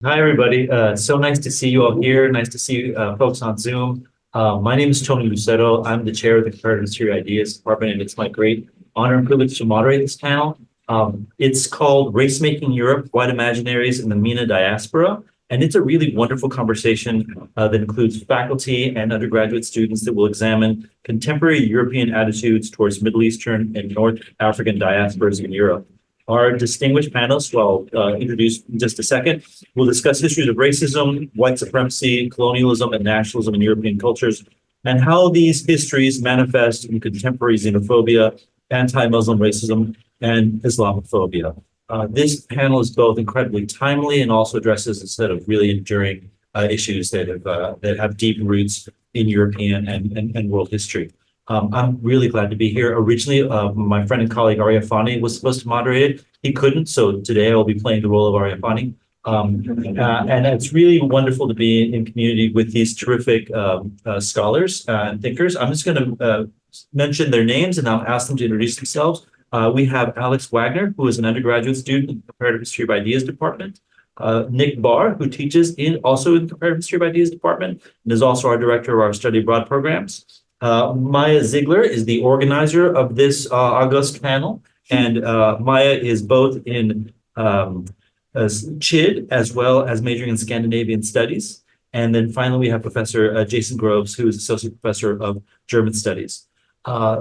Hi, everybody. So nice to see you all here. Nice to see folks on Zoom. My name is Tony Lucero. I'm the chair of the Comparative History Ideas Department, and it's my great honor and privilege to moderate this panel. It's called Racemaking Europe, White Imaginaries in the MENA Diaspora. And it's a really wonderful conversation that includes faculty and undergraduate students that will examine contemporary European attitudes towards Middle Eastern and North African diasporas in Europe. Our distinguished panelists, who I'll introduce in just a second, will discuss histories of racism, white supremacy, colonialism, and nationalism in European cultures, and how these histories manifest in contemporary xenophobia, anti-Muslim racism, and Islamophobia. This panel is both incredibly timely and also addresses a set of really enduring issues that have deep roots in European and world history. I'm really glad to be here. Originally, my friend and colleague Arya Fani was supposed to moderate it. He couldn't, so today I'll be playing the role of Arya Fani. And it's really wonderful to be in community with these terrific scholars and thinkers. I'm just going to mention their names and I'll ask them to introduce themselves. We have Alex Wagner, who is an undergraduate student in the Comparative History of Ideas Department. Nick Barr, who teaches also in the Comparative History of Ideas Department and is also our director of our study abroad programs. Maya Ziegler is the organizer of this august panel, and Maya is both in CHID as well as majoring in Scandinavian studies. And then finally, we have Professor Jason Groves, who is Associate Professor of German Studies.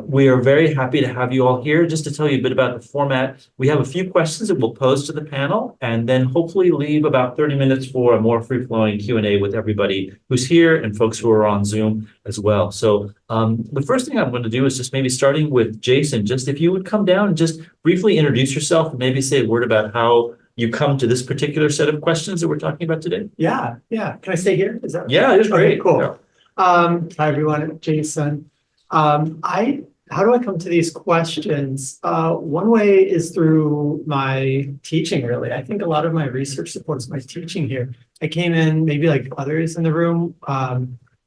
We are very happy to have you all here. Just to tell you a bit about the format, we have a few questions that we'll pose to the panel and then hopefully leave about 30 minutes for a more free-flowing Q&A with everybody who's here and folks who are on Zoom as well. So the first thing I'm going to do is just maybe starting with Jason, just if you would come down and just briefly introduce yourself and maybe say a word about how you come to this particular set of questions that we're talking about today. Yeah. Can I stay here? Is that okay? Yeah, it's great. Okay, cool. Hi, everyone. Jason. How do I come to these questions? One way is through my teaching, really. I think a lot of my research supports my teaching here. I came in, maybe like others in the room,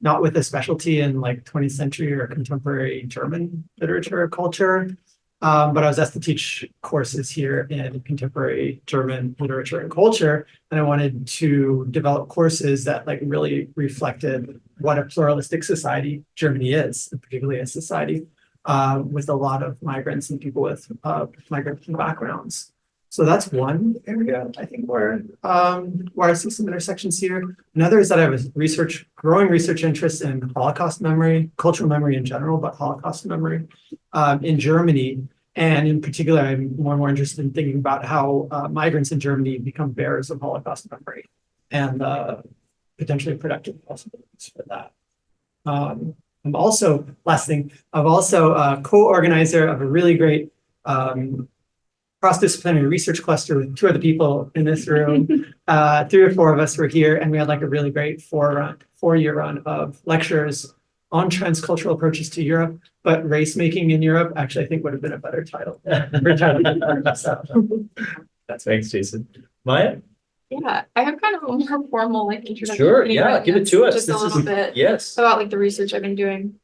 not with a specialty in like 20th century or contemporary German literature or culture, but I was asked to teach courses here in contemporary German literature and culture, and I wanted to develop courses that like really reflected what a pluralistic society Germany is, and particularly a society with a lot of migrants and people with migrant backgrounds. So that's one area I think where I see some intersections here. Another is that I have a growing research interest in Holocaust memory, cultural memory in general, but Holocaust memory in Germany. And in particular, I'm more and more interested in thinking about how migrants in Germany become bearers of Holocaust memory and potentially productive possibilities for that. I'm also, last thing, I'm also a co-organizer of a really great cross-disciplinary research cluster with two other people in this room. 3 or 4 of us were here, and we had like a really great four-year run of lectures on transcultural approaches to Europe, but race making in Europe actually I think would have been a better title. Thanks, Jason. Maya? Yeah, I have kind of a more formal like introduction. Sure, yeah, give it to us. Just a little bit yes about like the research I've been doing.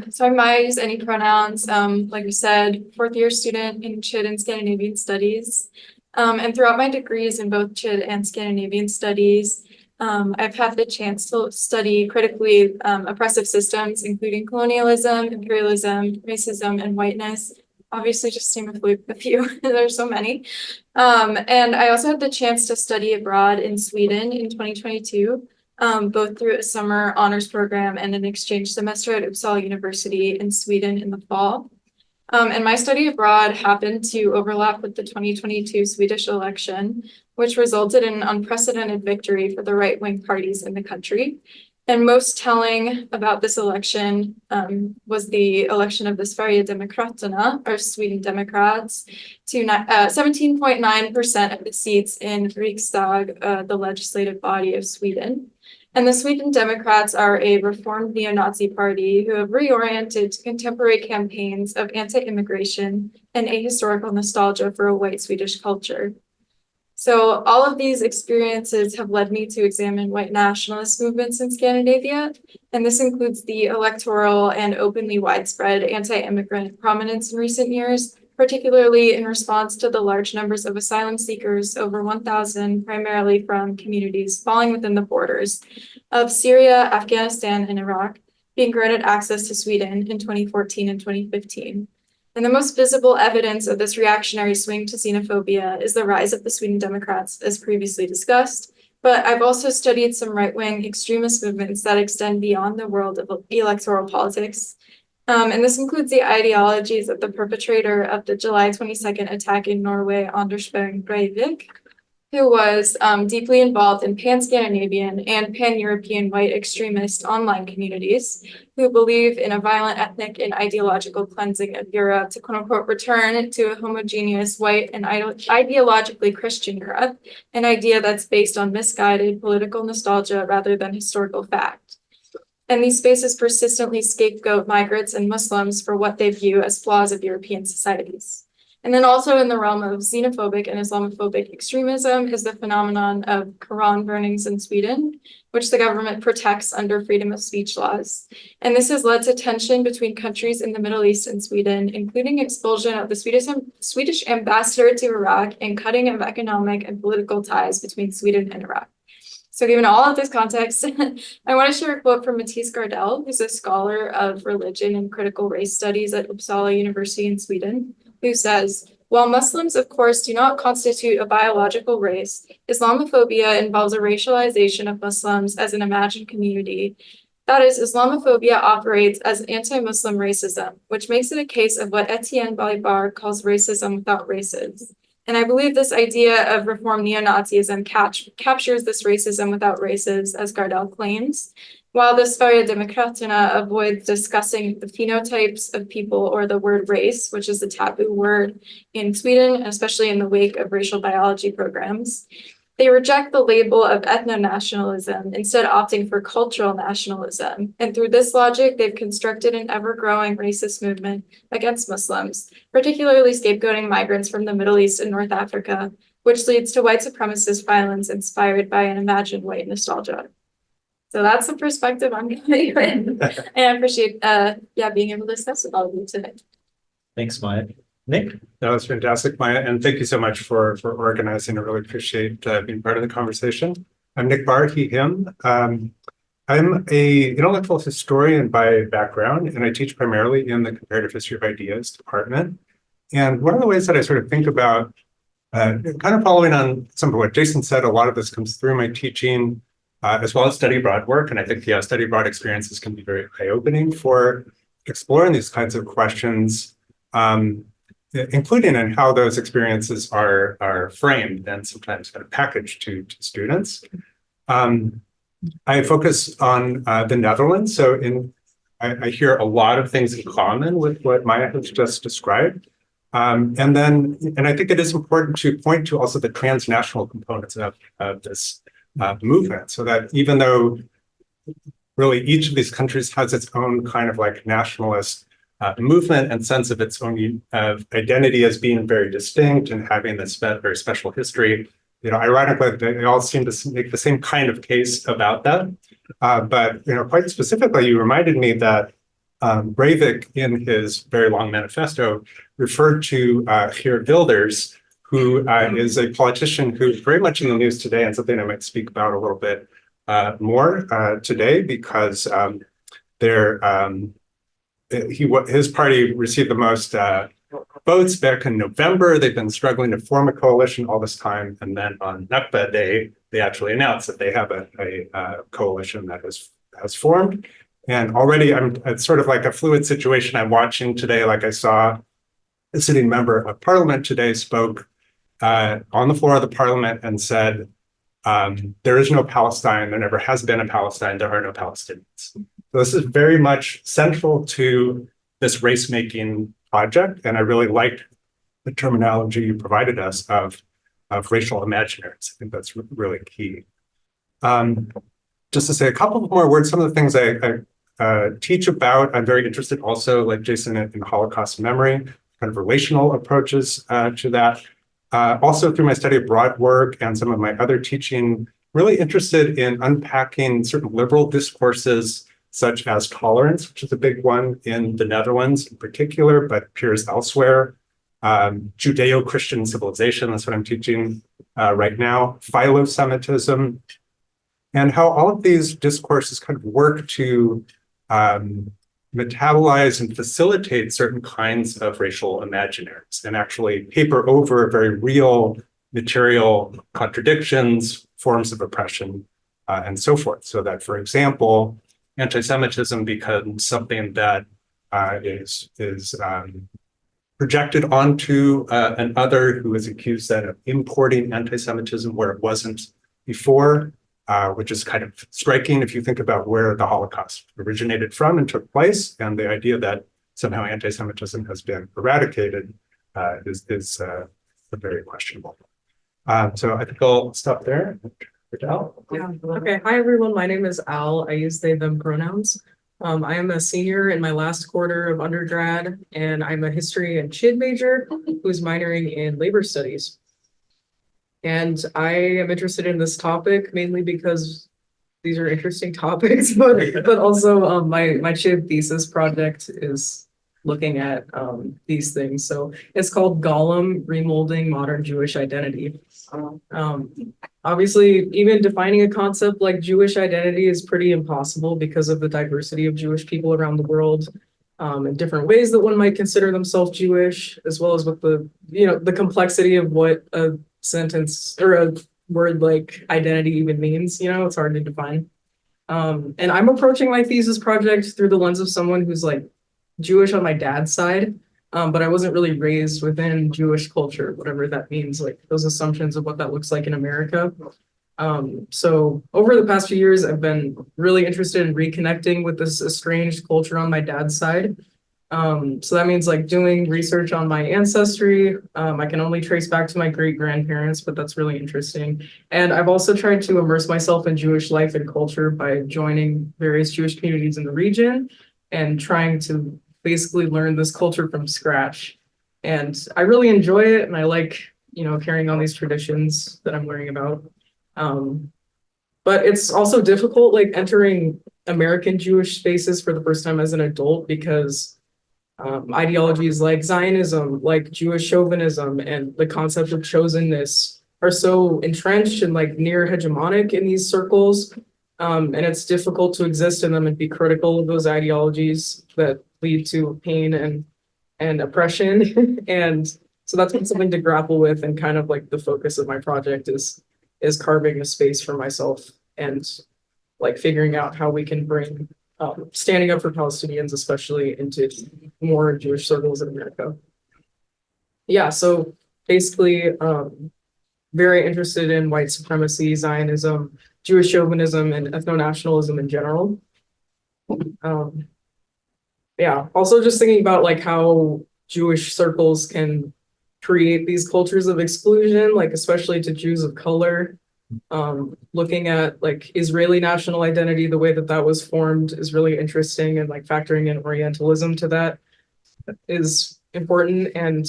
So I might use any pronouns. Like we said, 4th-year student in CHID and Scandinavian studies. And throughout my degrees in both CHID and Scandinavian studies, I've had the chance to study critically oppressive systems, including colonialism, imperialism, racism, and whiteness. Obviously, just name a few. There's so many. And I also had the chance to study abroad in Sweden in 2022, both through a summer honors program and an exchange semester at Uppsala University in Sweden in the fall. And my study abroad happened to overlap with the 2022 Swedish election, which resulted in an unprecedented victory for the right-wing parties in the country. And most telling about this election was the election of the Sverigedemokraterna, or Sweden Democrats, to 17.9% of the seats in Riksdag, the legislative body of Sweden. And the Sweden Democrats are a reformed neo-Nazi party who have reoriented to contemporary campaigns of anti-immigration and ahistorical nostalgia for a white Swedish culture. So all of these experiences have led me to examine white nationalist movements in Scandinavia, and this includes the electoral and openly widespread anti-immigrant prominence in recent years, particularly in response to the large numbers of asylum seekers, over 1,000, primarily from communities falling within the borders of Syria, Afghanistan, and Iraq, being granted access to Sweden in 2014 and 2015. And the most visible evidence of this reactionary swing to xenophobia is the rise of the Sweden Democrats, as previously discussed. But I've also studied some right-wing extremist movements that extend beyond the world of electoral politics. And this includes the ideologies of the perpetrator of the July 22nd attack in Norway, Anders Breivik, who was deeply involved in pan-Scandinavian and pan-European white extremist online communities who believe in a violent ethnic and ideological cleansing of Europe to quote-unquote return to a homogeneous white and ideologically Christian Europe, an idea that's based on misguided political nostalgia rather than historical fact. And these spaces persistently scapegoat migrants and Muslims for what they view as flaws of European societies. And then also in the realm of xenophobic and Islamophobic extremism is the phenomenon of Quran burnings in Sweden, which the government protects under freedom of speech laws. And this has led to tension between countries in the Middle East and Sweden, including expulsion of the Swedish ambassador to Iraq and cutting of economic and political ties between Sweden and Iraq. So given all of this context, I want to share a quote from Matisse Gardell, who's a scholar of religion and critical race studies at Uppsala University in Sweden, who says, while Muslims, of course, do not constitute a biological race, Islamophobia involves a racialization of Muslims as an imagined community. That is, Islamophobia operates as anti-Muslim racism, which makes it a case of what Etienne Balibar calls racism without races. And I believe this idea of reform neo-Nazism captures this racism without races, as Gardell claims, while the Sverigedemokraterna avoids discussing the phenotypes of people or the word race, which is a taboo word in Sweden, especially in the wake of racial biology programs. They reject the label of ethno-nationalism, instead opting for cultural nationalism. And through this logic, they've constructed an ever-growing racist movement against Muslims, particularly scapegoating migrants from the Middle East and North Africa, which leads to white supremacist violence inspired by an imagined white nostalgia. So that's the perspective I'm going with. And I appreciate being able to discuss with all of you today. Thanks, Maya. Nick? That was fantastic, Maya, and thank you so much for organizing. I really appreciate being part of the conversation. I'm Nick Barr, he, him. I'm an intellectual historian by background, and I teach primarily in the Comparative History of Ideas department. And one of the ways that I sort of think about, kind of following on some of what Jason said, a lot of this comes through my teaching, as well as study abroad work. And I think, study abroad experiences can be very eye-opening for exploring these kinds of questions, including in how those experiences are framed and sometimes kind of packaged to students. I focus on the Netherlands. So I hear a lot of things in common with what Maya has just described. And I think it is important to point to also the transnational components of this movement, so that even though really each of these countries has its own kind of like nationalist movement and sense of its own identity as being very distinct and having this very special history, ironically, they all seem to make the same kind of case about that. But quite specifically, you reminded me that Breivik, in his very long manifesto, referred to Geert Wilders, who is a politician who's very much in the news today, and something I might speak about a little bit more today, because his party received the most votes back in November. They've been struggling to form a coalition all this time, and then on Nakba Day, they actually announced that they have a coalition that has formed. And already it's sort of like a fluid situation I'm watching today. Like I saw a sitting member of parliament today spoke on the floor of the parliament and said, there is no Palestine, there never has been a Palestine, there are no Palestinians. So this is very much central to this race-making project, and I really liked the terminology you provided us of racial imaginaries. I think that's really key. Just to say a couple more words, some of the things I teach about, I'm very interested also, like Jason, in Holocaust memory, kind of relational approaches to that. Also through my study abroad work and some of my other teaching, really interested in unpacking certain liberal discourses such as tolerance, which is a big one in the Netherlands in particular, but appears elsewhere. Judeo-Christian civilization, that's what I'm teaching right now, philo-Semitism, and how all of these discourses kind of work to metabolize and facilitate certain kinds of racial imaginaries and actually paper over very real material contradictions, forms of oppression, and so forth. So that, for example, anti-Semitism becomes something that is projected onto an other who is accused then of importing anti-Semitism where it wasn't before, which is kind of striking if you think about where the Holocaust originated from and took place, and the idea that somehow anti-Semitism has been eradicated is very questionable. So I think I'll stop there. Yeah. Okay. Hi, everyone. My name is Al. I use they, them pronouns. I am a senior in my last quarter of undergrad, and I'm a history and CHID major who's minoring in labor studies. And I am interested in this topic mainly because these are interesting topics, but also my CHID thesis project is looking at these things. So it's called Golem, Remolding Modern Jewish Identity. Obviously, even defining a concept like Jewish identity is pretty impossible because of the diversity of Jewish people around the world, and different ways that one might consider themselves Jewish, as well as with the complexity of what a sentence or a word like identity even means. It's hard to define. And I'm approaching my thesis project through the lens of someone who's like Jewish on my dad's side, but I wasn't really raised within Jewish culture, whatever that means, like those assumptions of what that looks like in America. So over the past few years, I've been really interested in reconnecting with this estranged culture on my dad's side. So that means like doing research on my ancestry. I can only trace back to my great-grandparents, but that's really interesting. And I've also tried to immerse myself in Jewish life and culture by joining various Jewish communities in the region and trying to basically learn this culture from scratch. And I really enjoy it, and I like, carrying on these traditions that I'm learning about. But it's also difficult, like entering American Jewish spaces for the first time as an adult, because ideologies like Zionism, like Jewish chauvinism, and the concept of chosenness are so entrenched and like near hegemonic in these circles. And it's difficult to exist in them and be critical of those ideologies that lead to pain and oppression. And so that's been something to grapple with, and kind of like the focus of my project is carving a space for myself and like figuring out how we can bring standing up for Palestinians, especially, into more Jewish circles in America. Yeah, so basically very interested in white supremacy, Zionism, Jewish chauvinism, and ethno-nationalism in general. Yeah, also just thinking about like how Jewish circles can create these cultures of exclusion, like especially to Jews of color. Looking at like Israeli national identity, the way that that was formed is really interesting, and like factoring in Orientalism to that is important. And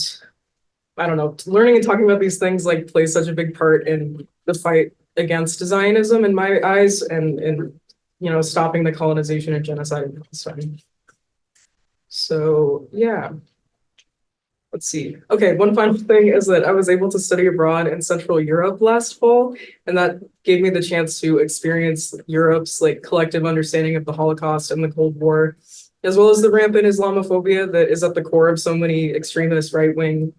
I don't know, learning and talking about these things like plays such a big part in the fight against Zionism in my eyes, and stopping the colonization and genocide in Palestine. So yeah, let's see. Okay, one final thing is that I was able to study abroad in Central Europe last fall, and that gave me the chance to experience Europe's like collective understanding of the Holocaust and the Cold War, as well as the rampant Islamophobia that is at the core of so many extremist right-wing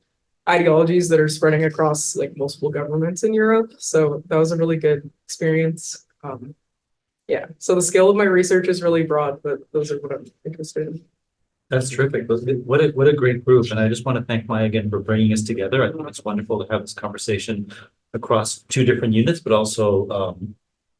ideologies that are spreading across like multiple governments in Europe. So that was a really good experience. Yeah, so the scale of my research is really broad, but those are what I'm interested in. That's terrific. What a great group. And I just want to thank Maya again for bringing us together. I think it's wonderful to have this conversation across two different units, but also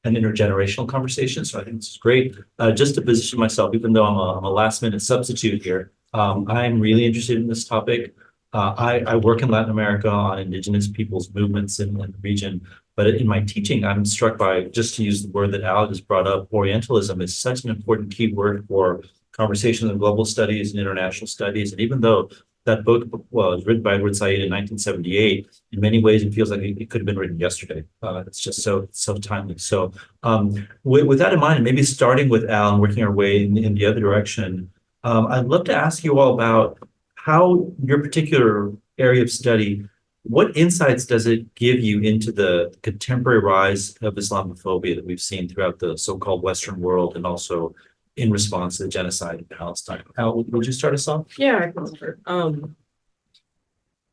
an intergenerational conversation. So I think this is great. Just to position myself, even though I'm a last minute substitute here, I'm really interested in this topic. I work in Latin America on indigenous peoples' movements in the region. But in my teaching, I'm struck by, just to use the word that Al just brought up, Orientalism is such an important key word for conversations in global studies and international studies. And even though that book was written by Edward Said in 1978, in many ways, it feels like it could have been written yesterday. It's just so timely. So with that in mind, and maybe starting with Al and working our way in the other direction, I'd love to ask you all about how your particular area of study, what insights does it give you into the contemporary rise of Islamophobia that we've seen throughout the so-called Western world and also in response to the genocide in Palestine? Al, would you start us off? Yeah, I can start.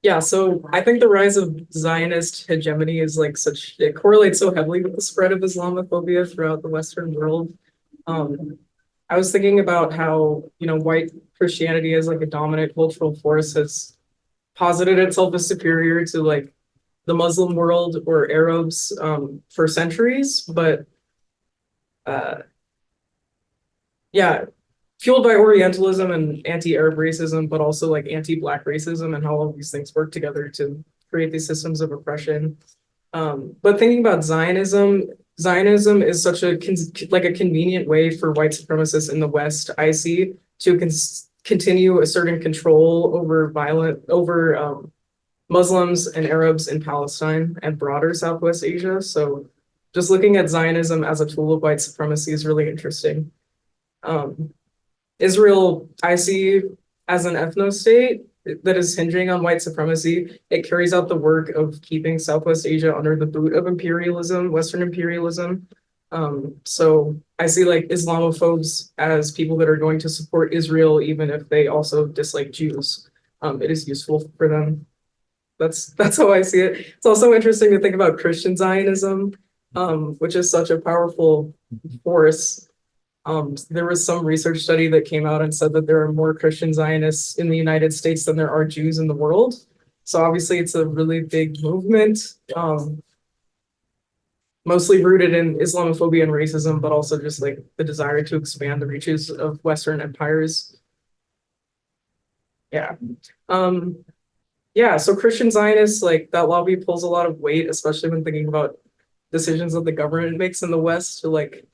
Yeah, so I think the rise of Zionist hegemony is like it correlates so heavily with the spread of Islamophobia throughout the Western world. I was thinking about how, white Christianity as like a dominant cultural force has posited itself as superior to like the Muslim world or Arabs for centuries, but yeah, fueled by Orientalism and anti-Arab racism, but also like anti-Black racism and how all these things work together to create these systems of oppression. But thinking about Zionism is such a convenient way for white supremacists in the West, I see, to continue asserting control over Muslims and Arabs in Palestine and broader Southwest Asia. So just looking at Zionism as a tool of white supremacy is really interesting. Israel, I see as an ethno-state that is hinging on white supremacy. It carries out the work of keeping Southwest Asia under the boot of imperialism, Western imperialism. So I see like Islamophobes as people that are going to support Israel, even if they also dislike Jews. It is useful for them. That's how I see it. It's also interesting to think about Christian Zionism, which is such a powerful force. There was some research study that came out and said that there are more Christian Zionists in the United States than there are Jews in the world. So obviously it's a really big movement, mostly rooted in Islamophobia and racism, but also just like the desire to expand the reaches of Western empires. Yeah. Yeah, so Christian Zionists, like that lobby pulls a lot of weight, especially when thinking about decisions that the government makes in the West to like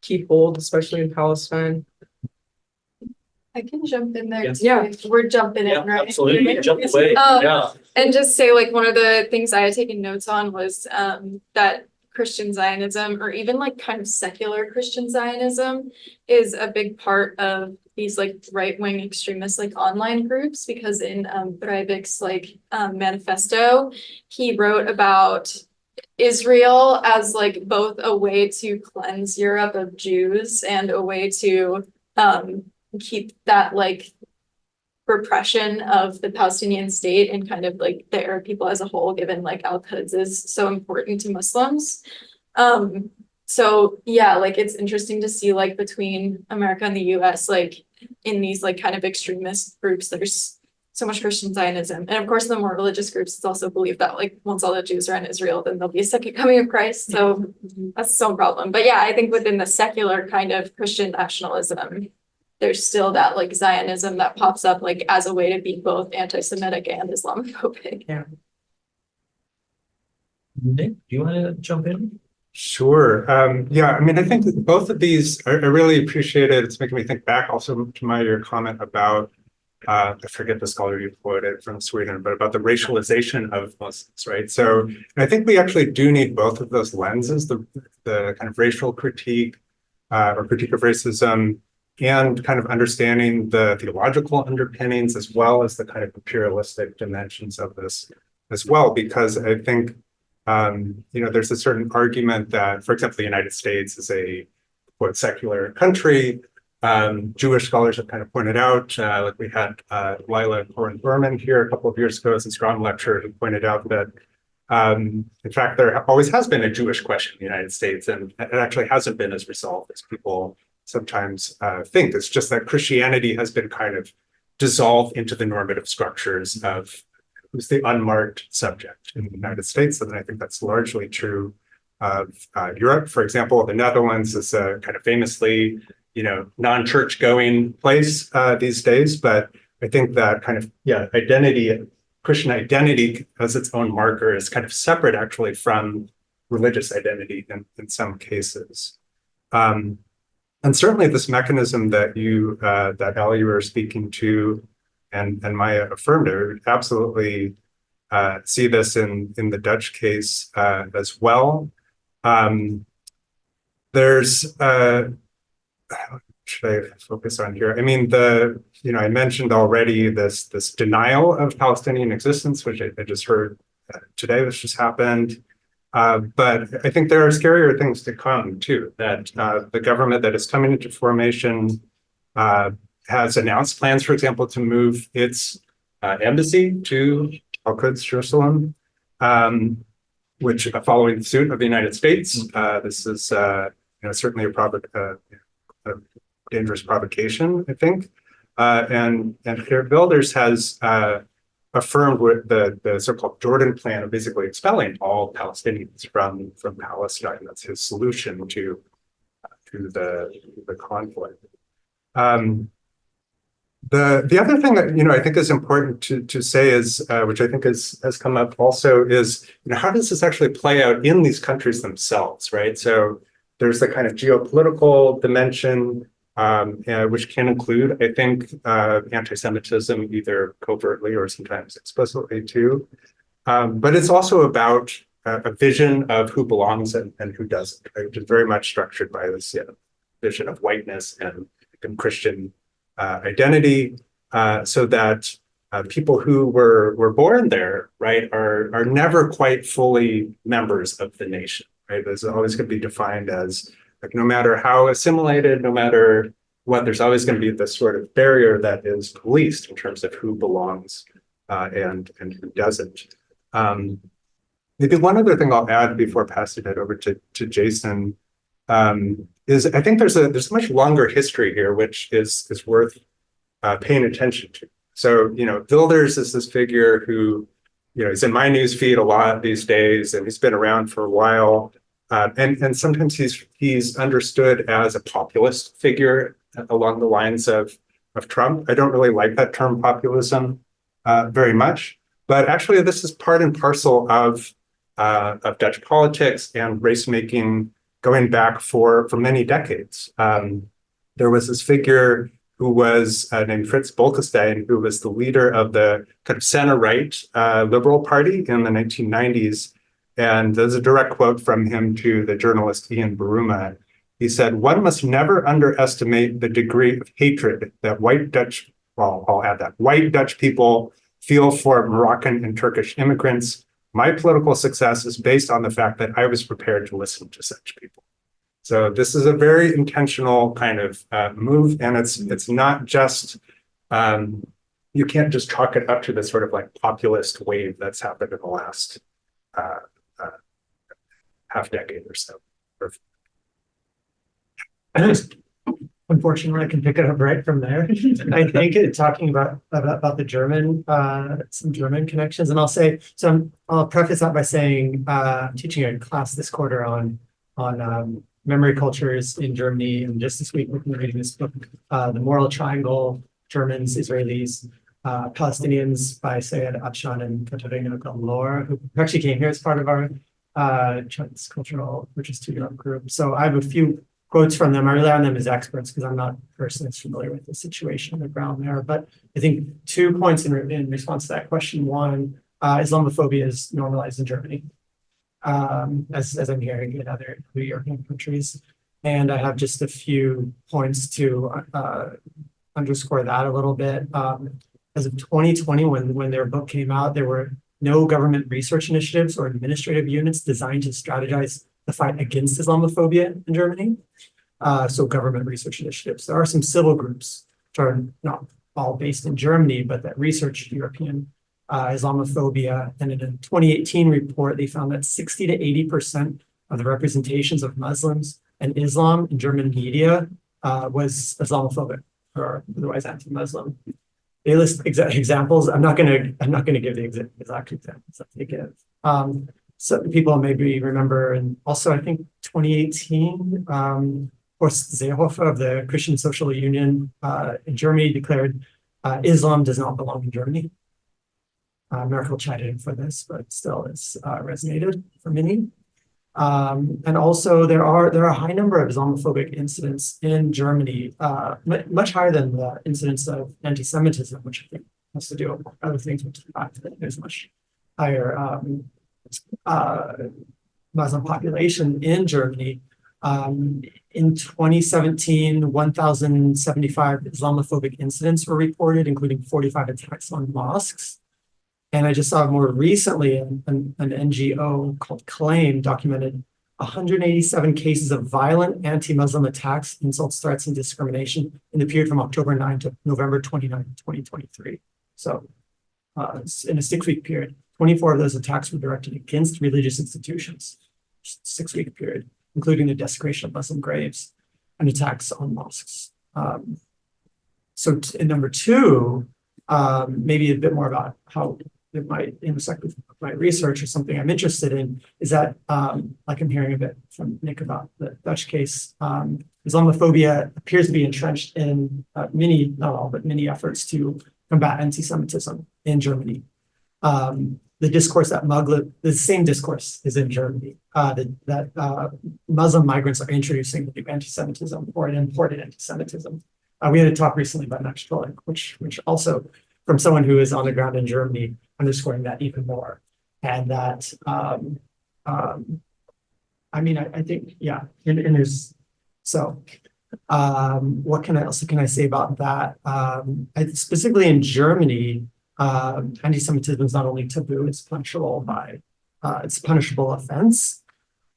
keep hold, especially in Palestine. I can jump in there. Yes. Too. Yeah. We're jumping in, right? Absolutely. Jump away. Yeah. And just say like one of the things I had taken notes on was that Christian Zionism, or even like kind of secular Christian Zionism, is a big part of these like right-wing extremist like online groups, because in Breivik's like manifesto, he wrote about Israel as like both a way to cleanse Europe of Jews and a way to keep that like repression of the Palestinian state and kind of like the Arab people as a whole, given like Al-Quds is so important to Muslims. So yeah, like it's interesting to see like between America and the US, like in these like kind of extremist groups, there's so much Christian Zionism. And of course, the more religious groups, it's also believed that like once all the Jews are in Israel, then there'll be a second coming of Christ. So that's its own problem. But yeah, I think within the secular kind of Christian nationalism, there's still that like Zionism that pops up like as a way to be both anti-Semitic and Islamophobic. Yeah. Nick, do you want to jump in? Sure. Yeah, I mean, I think that both of these, I really appreciate it. It's making me think back also to your comment about, I forget the scholar you quoted from Sweden, but about the racialization of Muslims, right? So I think we actually do need both of those lenses, the kind of racial critique or critique of racism, and kind of understanding the theological underpinnings as well as the kind of imperialistic dimensions of this as well, because I think, there's a certain argument that, for example, the United States is a quote secular country. Jewish scholars have kind of pointed out, like we had Lila Corin Berman here a couple of years ago as a strong lecturer who pointed out that, in fact, there always has been a Jewish question in the United States, and it actually hasn't been as resolved as people sometimes think. It's just that Christianity has been kind of dissolved into the normative structures of who's the unmarked subject in the United States. And I think that's largely true of Europe. For example, the Netherlands is a kind of famously, non-church going place these days. But I think that kind of, identity, Christian identity as its own marker is kind of separate actually from religious identity in some cases. And certainly this mechanism that that Ali, you were speaking to, and Maya affirmed it, absolutely see this in the Dutch case as well. There's should I focus on here? I mean, I mentioned already this denial of Palestinian existence, which I just heard today. This just happened. But I think there are scarier things to come too, that the government that is coming into formation has announced plans, for example, to move its embassy to Al-Quds, Jerusalem, which following the suit of the United States. This is certainly a dangerous provocation, I think. And Geert Wilders has affirmed the so-called Jordan plan of basically expelling all Palestinians from Palestine. That's his solution to the conflict. The other thing that I think is important to say is, which I think has come up also, is how does this actually play out in these countries themselves, right? So there's the kind of geopolitical dimension, which can include, I think, anti-Semitism, either covertly or sometimes explicitly too. But it's also about a vision of who belongs and who doesn't, right? Which is very much structured by this vision of whiteness and Christian identity, so that people who were born there, right, are never quite fully members of the nation, right? There's always going to be defined as, like, no matter how assimilated, no matter what, there's always going to be this sort of barrier that is policed in terms of who belongs and who doesn't. Maybe one other thing I'll add before passing it over to Jason is I think there's a much longer history here, which is worth paying attention to. So, Wilders is this figure who, is in my news feed a lot these days, and he's been around for a while. And sometimes he's understood as a populist figure along the lines of Trump. I don't really like that term populism very much, but actually this is part and parcel of Dutch politics and race making going back for many decades. There was this figure who was named Fritz Bolkestein, who was the leader of the kind of center-right Liberal Party in the 1990s. And there's a direct quote from him to the journalist Ian Buruma. He said, "One must never underestimate the degree of hatred that white Dutch people feel for Moroccan and Turkish immigrants. My political success is based on the fact that I was prepared to listen to such people." So this is a very intentional kind of move, and it's not just, you can't just chalk it up to this sort of like populist wave that's happened in the last half decade or so. Unfortunately, I can pick it up right from there. I think talking about the German, some German connections, and I'll preface that by saying, teaching a class this quarter on memory cultures in Germany, and just this week we've been reading this book, The Moral Triangle: Germans, Israelis, Palestinians, by Sayed Abshan and Katarina Galor, who actually came here as part of our transcultural Bridges to Europe group. So I have a few quotes from them. I rely on them as experts because I'm not personally as familiar with the situation on the ground there. But I think 2 points in response to that question. One, Islamophobia is normalized in Germany, as I'm hearing in other European countries. And I have just a few points to underscore that a little bit. As of 2020, when their book came out, there were no government research initiatives or administrative units designed to strategize the fight against Islamophobia in Germany. So government research initiatives. There are some civil groups which are not all based in Germany, but that research European Islamophobia. And in a 2018 report, they found that 60 to 80% of the representations of Muslims and Islam in German media was Islamophobic or otherwise anti-Muslim. They list examples. I'm not going to give the exact examples that they give. So people maybe remember, and also I think 2018, Horst Seehofer of the Christian Social Union in Germany declared Islam does not belong in Germany. Merkel chided him for this, but still it's resonated for many. And also there are a high number of Islamophobic incidents in Germany, much higher than the incidents of anti-Semitism, which I think has to do with other things, which is the fact that there's much higher Muslim population in Germany. In 2017, 1,075 Islamophobic incidents were reported, including 45 attacks on mosques. And I just saw more recently an NGO called Claim documented 187 cases of violent anti-Muslim attacks, insults, threats, and discrimination in the period from October 9 to November 29, 2023. So in a 6-week period, 24 of those attacks were directed against religious institutions, 6-week period, including the desecration of Muslim graves and attacks on mosques. So in number two, maybe a bit more about how it might intersect with my research or something I'm interested in is that, like I'm hearing a bit from Nick about the Dutch case, Islamophobia appears to be entrenched in many, not all, but many efforts to combat anti-Semitism in Germany. The discourse that the same discourse is in Germany, that Muslim migrants are introducing new anti-Semitism or an imported anti-Semitism. We had a talk recently by Max Trolling, which also from someone who is on the ground in Germany, underscoring that even more. And that, I mean, I think, yeah, and there's, so what else can I say about that? Specifically in Germany, anti-Semitism is not only taboo, it's punishable by, it's a punishable offense.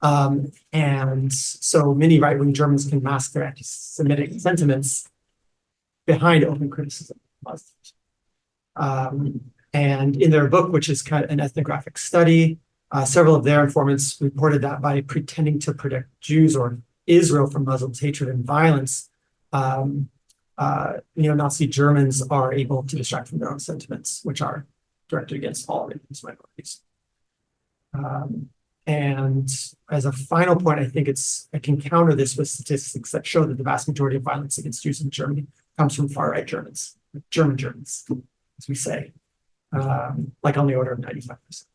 And so many right-wing Germans can mask their anti-Semitic sentiments behind open criticism of Muslims. And in their book, which is kind of an ethnographic study, several of their informants reported that by pretending to protect Jews or Israel from Muslims' hatred and violence, neo-Nazi Germans are able to distract from their own sentiments, which are directed against all religious minorities. And as a final point, I think I can counter this with statistics that show that the vast majority of violence against Jews in Germany comes from far-right Germans, German Germans, as we say, like on the order of 95%.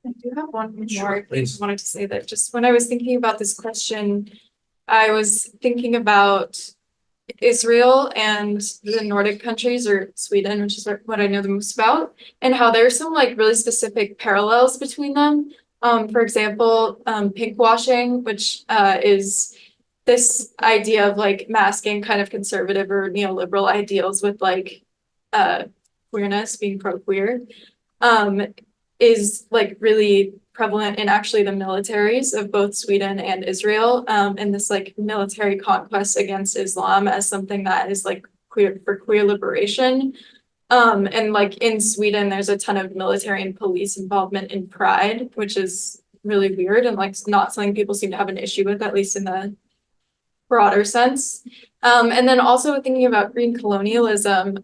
I do have one more Sure, thing I please. wanted to say that just when I was thinking about this question, I was thinking about Israel and the Nordic countries or Sweden, which is what I know the most about, and how there's some like really specific parallels between them. For example, pink washing, which is this idea of like masking kind of conservative or neoliberal ideals with like queerness, being pro-queer, is like really prevalent in actually the militaries of both Sweden and Israel, and this like military conquest against Islam as something that is like queer liberation. And like in Sweden, there's a ton of military and police involvement in Pride, which is really weird and like not something people seem to have an issue with, at least in the broader sense. And then also thinking about green colonialism,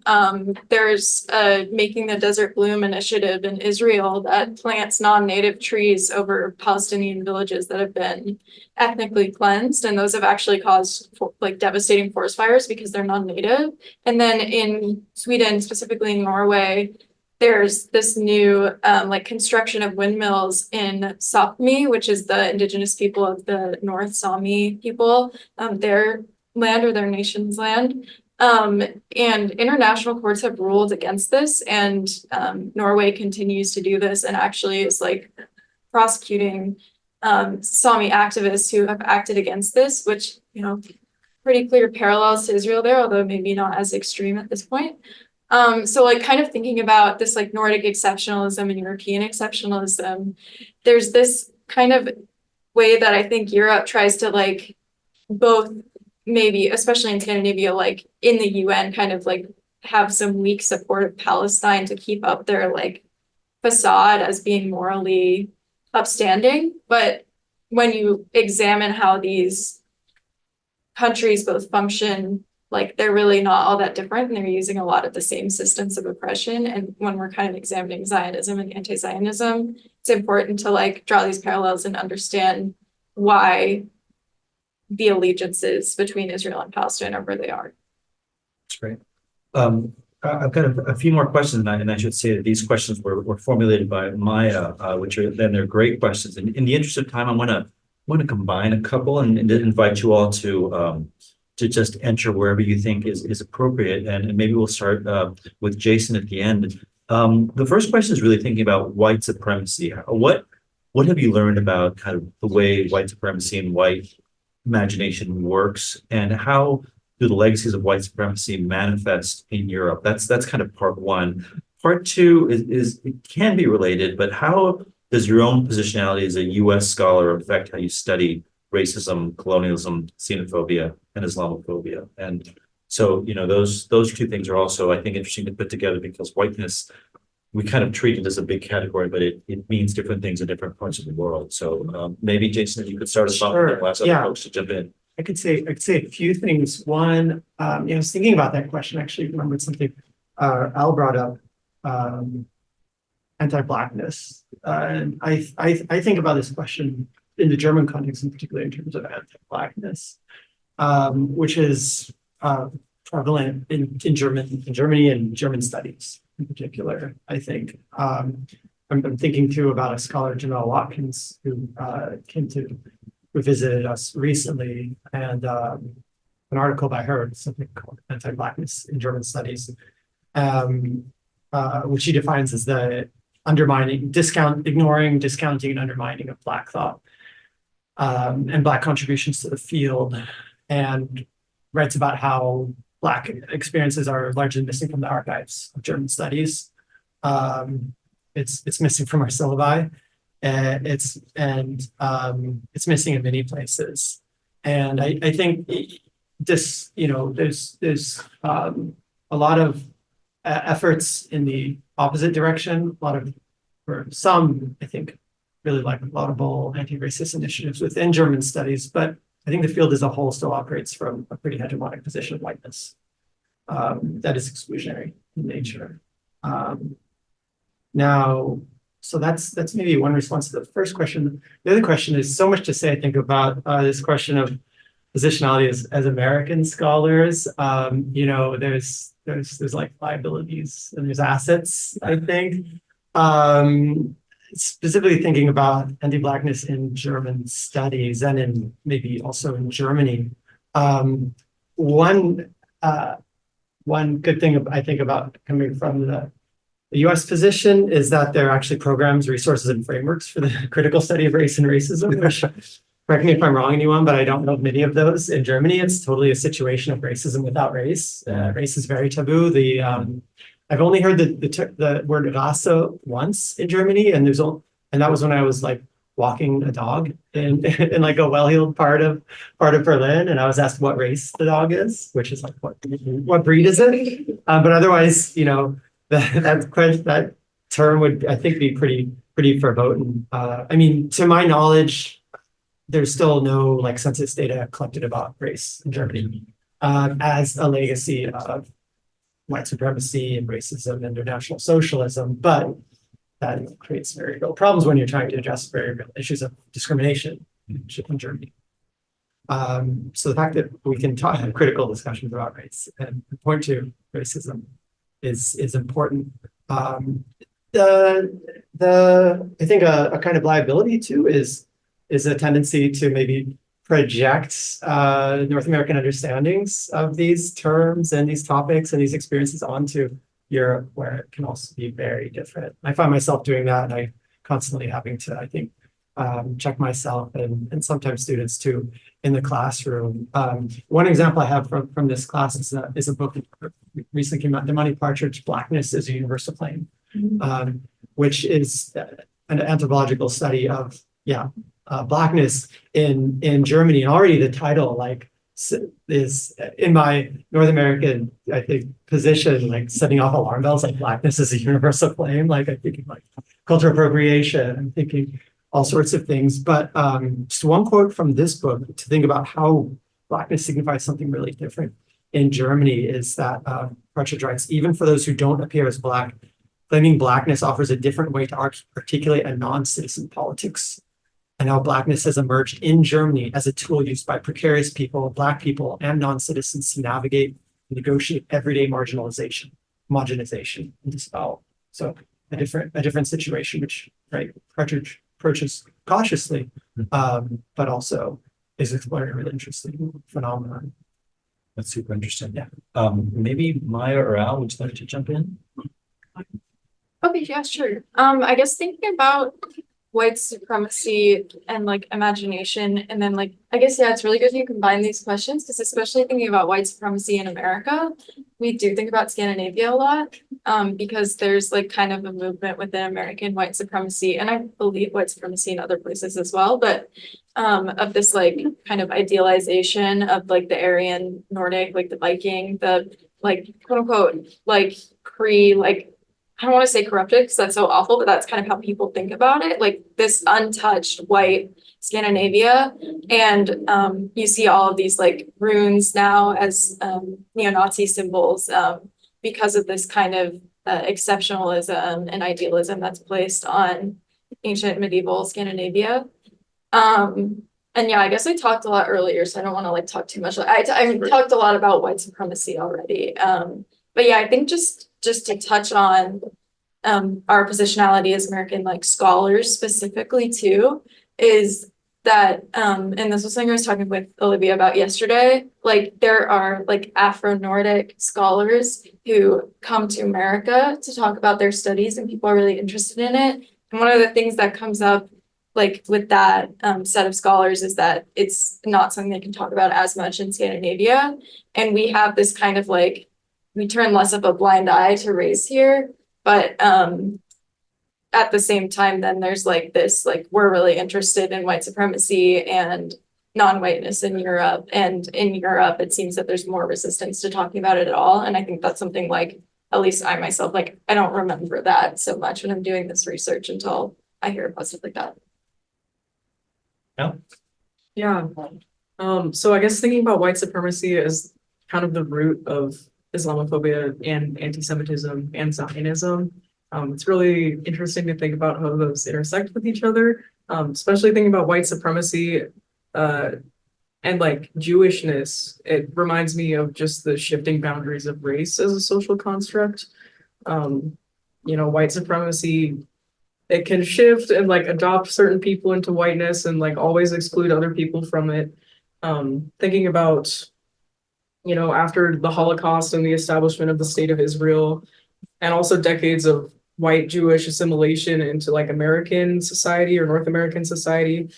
there's a Making the Desert Bloom initiative in Israel that plants non-native trees over Palestinian villages that have been ethnically cleansed, and those have actually caused like devastating forest fires because they're non-native. And then in Sweden, specifically in Norway, there's this new like construction of windmills in Sapmi, which is the indigenous people of the North Sami people, their land or their nation's land. And international courts have ruled against this, and Norway continues to do this and actually is like prosecuting Sami activists who have acted against this, which, pretty clear parallels to Israel there, although maybe not as extreme at this point. So like kind of thinking about this like Nordic exceptionalism and European exceptionalism, there's this kind of way that I think Europe tries to like both maybe, especially in Scandinavia, like in the UN kind of like have some weak support of Palestine to keep up their like facade as being morally upstanding. But when you examine how these countries both function, like they're really not all that different, and they're using a lot of the same systems of oppression. And when we're kind of examining Zionism and anti-Zionism, it's important to like draw these parallels and understand why the allegiances between Israel and Palestine are where they are. That's great. I've got a few more questions, and I should say that these questions were formulated by Maya, which are then they're great questions. And in the interest of time, I want to combine a couple and invite you all to just enter wherever you think is appropriate. And maybe we'll start with Jason at the end. The first question is really thinking about white supremacy. what have you learned about kind of the way white supremacy and white imagination works, and how do the legacies of white supremacy manifest in Europe? That's kind of part one. Part two is it can be related, but how does your own positionality as a U.S. scholar affect how you study racism, colonialism, xenophobia, and Islamophobia? And so, those two things are also, I think, interesting to put together, because whiteness, we kind of treat it as a big category, but it means different things in different parts of the world. So maybe Jason, if you could start us off, Sure. and last other Yeah. folks to jump in. I could say a few things. One, I was thinking about that question, actually remembered something Al brought up, anti-Blackness. And I think about this question in the German context, in particular, in terms of anti-Blackness, which is prevalent in Germany and German studies in particular. I think I'm thinking too about a scholar, Jamel Watkins, who who visited us recently, and an article by her, something called Anti-Blackness in German Studies, which she defines as the ignoring, discounting, and undermining of Black thought and Black contributions to the field, and writes about how Black experiences are largely missing from the archives of German studies. It's missing from our syllabi. It's missing in many places, and I think this, there's a lot of efforts in the opposite direction. A lot of, for some, I think, really like laudable anti-racist initiatives within German studies, but I think the field as a whole still operates from a pretty hegemonic position of whiteness that is exclusionary in nature. Now, so that's maybe one response to the first question. The other question is so much to say, I think, about this question of positionality as American scholars. There's like liabilities and there's assets, I think. Specifically thinking about anti-Blackness in German studies and in maybe also in Germany. One good thing I think about coming from the US position is that there are actually programs, resources, and frameworks for the critical study of race and racism, which, correct me if I'm wrong, anyone, but I don't know many of those. In Germany, it's totally a situation of racism without race. Race is very taboo. I've only heard the word Rasse once in Germany, and that was when I was like walking a dog in like a well-heeled part of Berlin, and I was asked what race the dog is, which is like what breed is it? But otherwise, that term would, I think, be pretty verboten. I mean, to my knowledge, there's still no like census data collected about race in Germany as a legacy of white supremacy and racism and international socialism, but that creates very real problems when you're trying to address very real issues of discrimination in Germany. So the fact that we can have critical discussions about race and point to racism is important. I think a kind of liability too is a tendency to maybe project North American understandings of these terms and these topics and these experiences onto Europe, where it can also be very different. I find myself doing that, and I constantly having to, I think, check myself and sometimes students too in the classroom. One example I have from this class is a book that recently came out, The Money Partridge, Blackness is a Universal Claim, which is an anthropological study of, Blackness in Germany. And already the title is in my North American, I think, position, like setting off alarm bells, like Blackness is a universal claim. Like I'm thinking like cultural appropriation, I'm thinking all sorts of things. But just one quote from this book to think about how Blackness signifies something really different in Germany is that Partridge writes, even for those who don't appear as Black, claiming Blackness offers a different way to articulate a non-citizen politics, and how Blackness has emerged in Germany as a tool used by precarious people, Black people, and non-citizens to navigate and negotiate everyday marginalization, homogenization, and dispel. So a different situation, which Partridge approaches cautiously, but also is exploring a really interesting phenomenon. That's super interesting. Yeah. Maybe Maya or Al, would you like to jump in? Okay, yeah, sure. I guess thinking about white supremacy and like imagination. And then like, I guess, yeah, it's really good you combine these questions because especially thinking about white supremacy in America, we do think about Scandinavia a lot because there's like kind of a movement within American white supremacy and I believe white supremacy in other places as well, but of this like kind of idealization of like the Aryan Nordic, like the Viking, the like quote unquote, like like I don't want to say corrupted because that's so awful, but that's kind of how people think about it. Like this untouched white Scandinavia. And you see all of these like runes now as neo-Nazi symbols because of this kind of exceptionalism and idealism that's placed on ancient medieval Scandinavia. And yeah, I guess I talked a lot earlier, so I don't want to like talk too much. I talked a lot about white supremacy already. But yeah, I think just to touch on our positionality as American like scholars specifically too, is that and this was something I was talking with Olivia about yesterday, like there are like Afro-Nordic scholars who come to America to talk about their studies and people are really interested in it. And one of the things that comes up like with that set of scholars is that it's not something they can talk about as much in Scandinavia. And we have this kind of like, we turn less of a blind eye to race here, but at the same time, then there's like this, like we're really interested in white supremacy and non-whiteness in Europe. And in Europe, it seems that there's more resistance to talking about it at all. And I think that's something like, at least I myself, like I don't remember that so much when I'm doing this research until I hear about stuff like that. Yeah. So I guess thinking about white supremacy as kind of the root of Islamophobia and anti-Semitism and Zionism. It's really interesting to think about how those intersect with each other, especially thinking about white supremacy and like Jewishness. It reminds me of just the shifting boundaries of race as a social construct. White supremacy, it can shift and like adopt certain people into whiteness and like always exclude other people from it. Thinking about, after the Holocaust and the establishment of the state of Israel, and also decades of white Jewish assimilation into like American society or North American society,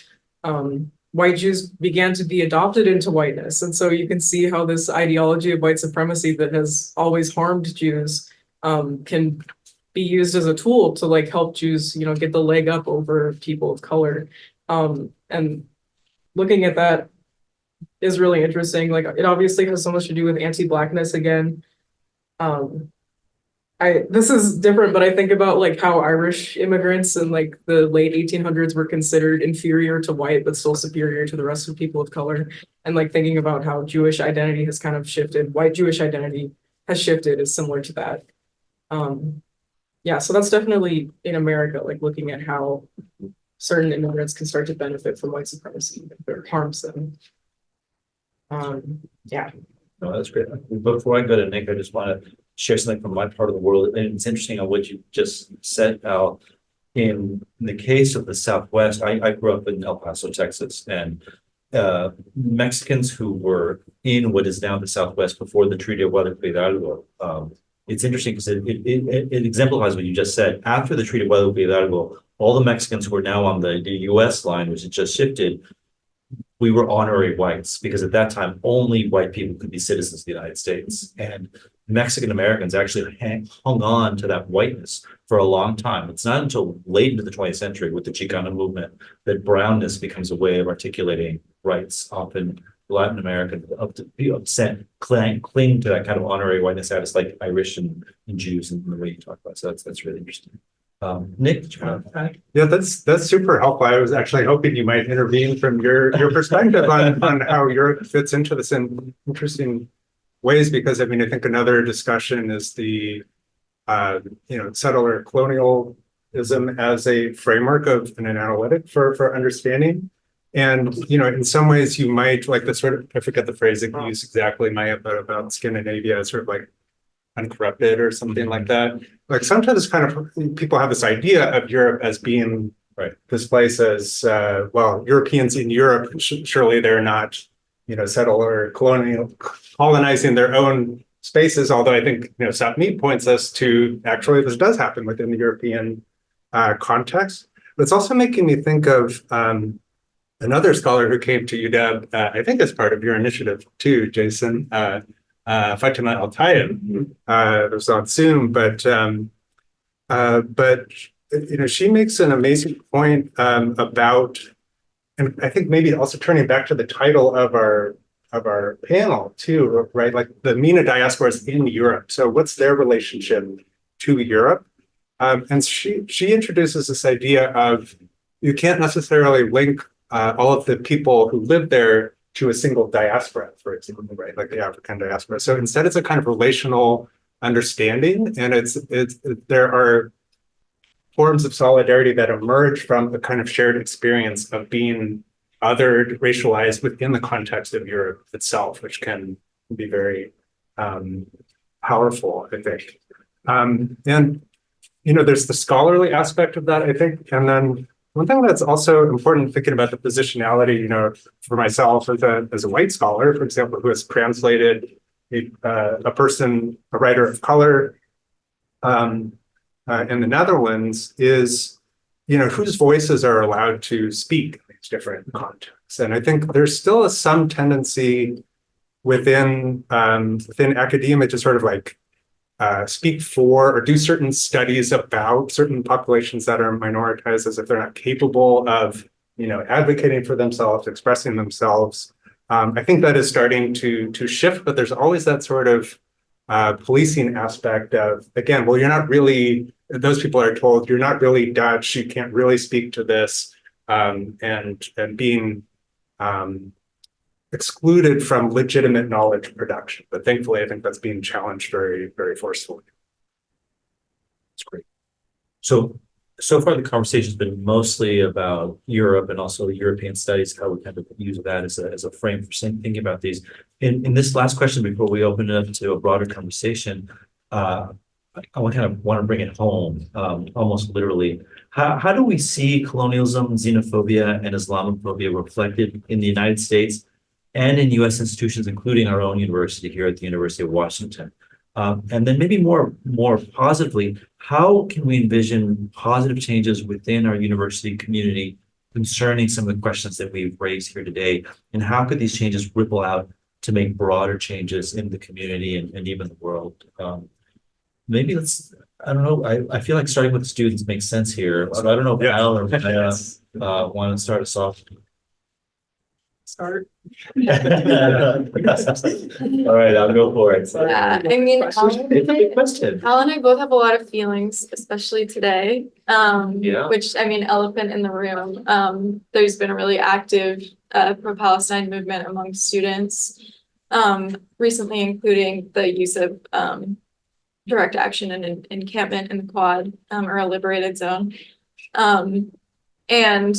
white Jews began to be adopted into whiteness. And so you can see how this ideology of white supremacy that has always harmed Jews can be used as a tool to like help Jews, get the leg up over people of color. And looking at that is really interesting. Like it obviously has so much to do with anti-Blackness again. This is different, but I think about like how Irish immigrants in like the late 1800s were considered inferior to white, but still superior to the rest of people of color. And like thinking about how Jewish identity has kind of shifted, white Jewish identity has shifted is similar to that. Yeah, so that's definitely in America, like looking at how certain immigrants can start to benefit from white supremacy if it harms them. Yeah. No, that's great. Before I go to Nick, I just want to share something from my part of the world. And it's interesting on what you just said, Al. In the case of the Southwest, I grew up in El Paso, Texas, and Mexicans who were in what is now the Southwest before the Treaty of Guadalupe Hidalgo. It's interesting because it exemplifies what you just said. After the Treaty of Guadalupe Hidalgo, all the Mexicans who are now on the US line, which had just shifted, we were honorary whites because at that time only white people could be citizens of the United States, and Mexican Americans actually hung on to that whiteness for a long time. It's not until late into the 20th century with the Chicano movement that brownness becomes a way of articulating rights. Often Latin Americans cling to that kind of honorary whiteness status, like Irish and Jews, in the way you talk about. So that's really interesting. Nick, did you want to add? Yeah, that's super helpful. I was actually hoping you might intervene from your perspective on how Europe fits into this in interesting ways, because I mean, I think another discussion is the settler colonialism as a framework of an analytic for understanding. And in some ways you might like the sort of, I forget the phrase that you use exactly, Maya, but about Scandinavia as sort of like uncorrupted or something like that. Like sometimes kind of people have this idea of Europe as being this place as well, Europeans in Europe, surely they're not, settler colonizing their own spaces. Although I think, South Mead points us to actually this does happen within the European context. But it's also making me think of another scholar who came to UW, I think as part of your initiative too, Jason, Fatima Al-Tayeb, it was on Zoom, but she makes an amazing point about, and I think maybe also turning back to the title of our panel too, right? Like the MENA diasporas in Europe. So what's their relationship to Europe? And she introduces this idea of you can't necessarily link all of the people who live there to a single diaspora, for example, right? Like the African diaspora. So instead, it's a kind of relational understanding, and there are forms of solidarity that emerge from a kind of shared experience of being othered, racialized within the context of Europe itself, which can be very powerful, I think. And there's the scholarly aspect of that, I think, and then one thing that's also important thinking about the positionality, for myself as a white scholar, for example, who has translated a writer of color in the Netherlands, is, whose voices are allowed to speak in these different contexts. And I think there's still some tendency within academia to sort of like speak for or do certain studies about certain populations that are minoritized as if they're not capable of, advocating for themselves, expressing themselves. I think that is starting to shift, but there's always that sort of policing aspect of, again, well, you're not really, those people are told you're not really Dutch, you can't really speak to this, and being excluded from legitimate knowledge production. But thankfully, I think that's being challenged very, very forcefully. That's great. So far, the conversation has been mostly about Europe and also European studies, how we kind of use that as a frame for thinking about these. In this last question, before we open it up to a broader conversation, I want to bring it home, almost literally. How do we see colonialism, xenophobia, and Islamophobia reflected in the United States and in U.S. institutions, including our own university here at the University of Washington? And then maybe more positively, how can we envision positive changes within our university community concerning some of the questions that we've raised here today? And how could these changes ripple out to make broader changes in the community and even the world? Maybe I don't know, I feel like starting with the students makes sense here. So I don't know if Al or Maya want to start us off. Start. All right, I'll go for it. Yeah, I mean, It's a good question. Al and I both have a lot of feelings, especially today. Yeah. Which, I mean, elephant in the room. There's been a really active pro-Palestine movement among students, recently, including the use of direct action and encampment in the Quad, or a liberated zone. And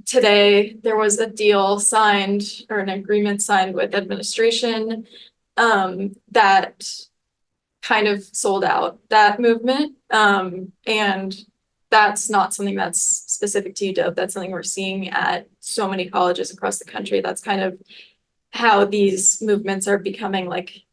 today there was a deal signed or an agreement signed with administration that kind of sold out that movement. And that's not something that's specific to UW. That's something we're seeing at so many colleges across the country. That's kind of how these movements are becoming like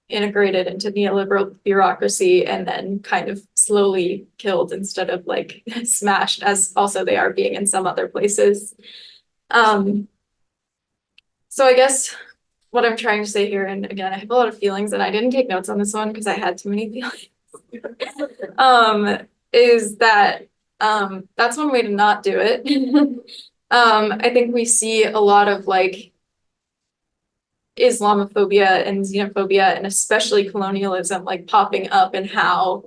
integrated into neoliberal bureaucracy and then kind of slowly killed instead of like smashed, as also they are being in some other places. So I guess what I'm trying to say here, and again, I have a lot of feelings and I didn't take notes on this one because I had too many feelings, is that that's one way to not do it. I think we see a lot of like Islamophobia and xenophobia, and especially colonialism, like popping up, and how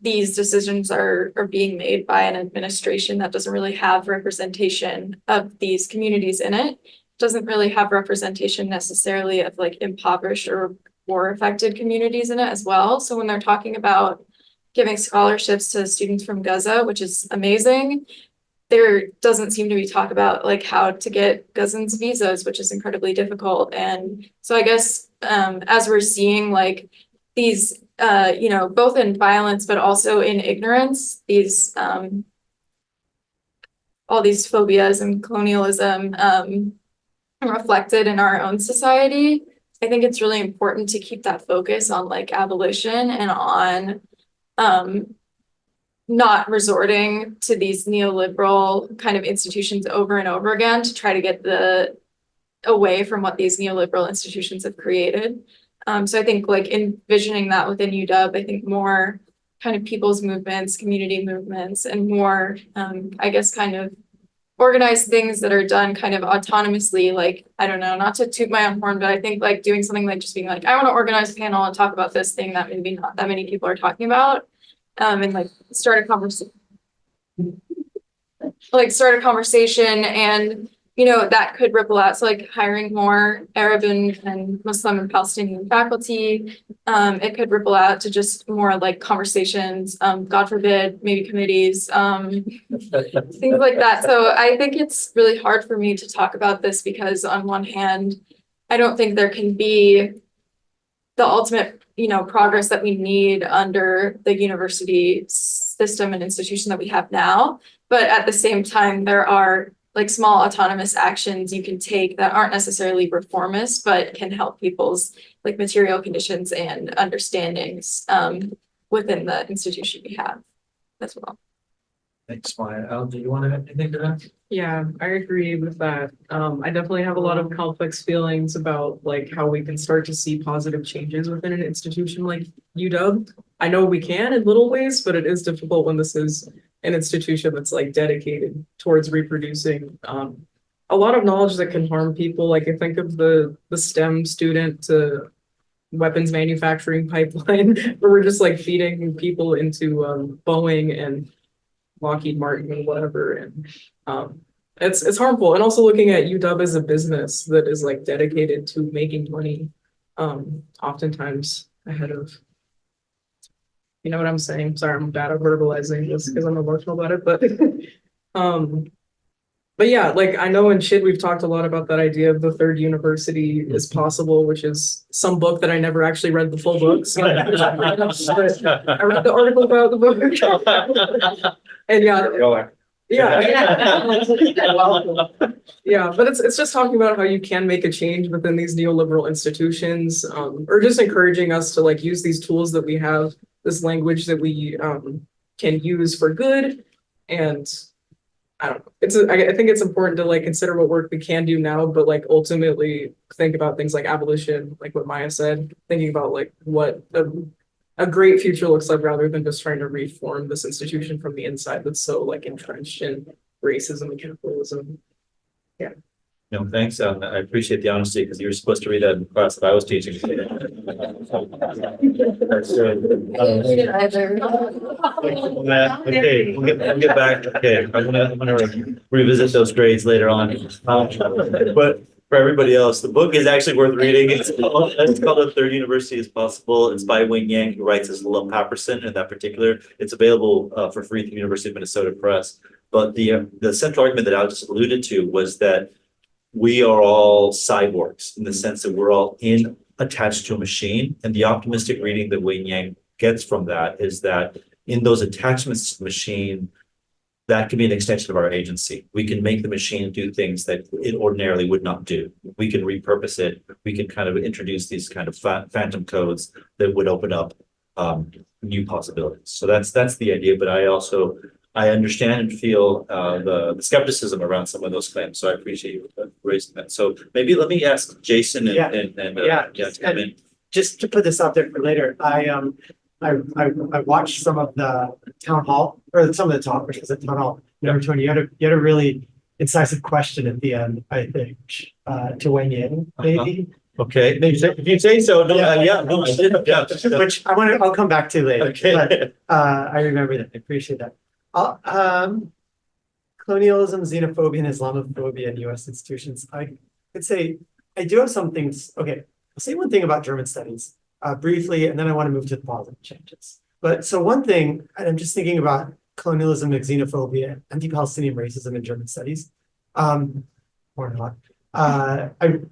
these decisions are being made by an administration that doesn't really have representation of these communities in it, doesn't really have representation necessarily of like impoverished or war affected communities in it as well. So when they're talking about giving scholarships to students from Gaza, which is amazing, there doesn't seem to be talk about like how to get Gazans visas, which is incredibly difficult. And so I guess as we're seeing like these, both in violence, but also in ignorance, these all these phobias and colonialism reflected in our own society, I think it's really important to keep that focus on like abolition and on not resorting to these neoliberal kind of institutions over and over again to try to get away from what these neoliberal institutions have created. So I think like envisioning that within UW, I think more kind of people's movements, community movements, and more, I guess, kind of organized things that are done kind of autonomously, like, I don't know, not to toot my own horn, but I think like doing something like just being like, I want to organize a panel and talk about this thing that maybe not that many people are talking about, and like start a conversation, and that could ripple out. So like hiring more Arab and Muslim and Palestinian faculty, it could ripple out to just more like conversations, God forbid, maybe committees, things like that. So I think it's really hard for me to talk about this because on one hand, I don't think there can be the ultimate, progress that we need under the university system and institution that we have now. But at the same time, there are like small autonomous actions you can take that aren't necessarily reformist, but can help people's like material conditions and understandings within the institution we have as well. Thanks, Maya. Al, do you want to add anything to that? Yeah, I agree with that. I definitely have a lot of complex feelings about like how we can start to see positive changes within an institution like UW. I know we can in little ways, but it is difficult when this is an institution that's like dedicated towards reproducing a lot of knowledge that can harm people. Like I think of the STEM student to weapons manufacturing pipeline, where we're just like feeding people into Boeing and Lockheed Martin and whatever, and it's harmful. And also looking at UW as a business that is like dedicated to making money, oftentimes ahead of. You know what I'm saying? Sorry, I'm bad at verbalizing this because I'm emotional about it, but yeah, like I know in Chid we've talked a lot about that idea of the third university is possible, which is some book that I never actually read the full book. So I read the article about the book, and yeah, but it's just talking about how you can make a change within these neoliberal institutions, or just encouraging us to like use these tools that we have, this language that we can use for good. And I don't know, I think it's important to like consider what work we can do now, but like ultimately think about things like abolition, like what Maya said, thinking about like what a great future looks like rather than just trying to reform this institution from the inside that's so like entrenched in racism and capitalism. Yeah. No, thanks. I appreciate the honesty because you were supposed to read that in the class that I was teaching. Okay, we'll get back. Okay, I'm gonna revisit those grades later on. But for everybody else, the book is actually worth reading. It's called "The Third University is Possible." It's by Wing Yang, who writes as Lil Paperson in that particular. It's available for free through University of Minnesota Press. But the central argument that I just alluded to was that we are all cyborgs in the sense that we're all attached to a machine. And the optimistic reading that Wei Yang gets from that is that in those attachments to the machine, that can be an extension of our agency. We can make the machine do things that it ordinarily would not do. We can repurpose it. We can kind of introduce these kind of phantom codes that would open up new possibilities. So that's the idea. But I understand and feel the skepticism around some of those claims. So I appreciate you raising that. So maybe let me ask Jason to come in. Just to put this out there for later, I watched some of the town hall or some of the talk, which was at town hall number 20. You had a really incisive question at the end, I think, to Wei Yang, maybe. Okay, if you say so. No, Which I'll come back to later. Okay. But I remember that. I appreciate that. Colonialism, xenophobia, and Islamophobia in U.S. institutions. I could say I do have some things. Okay, I'll say one thing about German studies briefly, and then I want to move to the positive changes. But so one thing, and I'm just thinking about colonialism and xenophobia, anti-Palestinian racism in German studies, or not.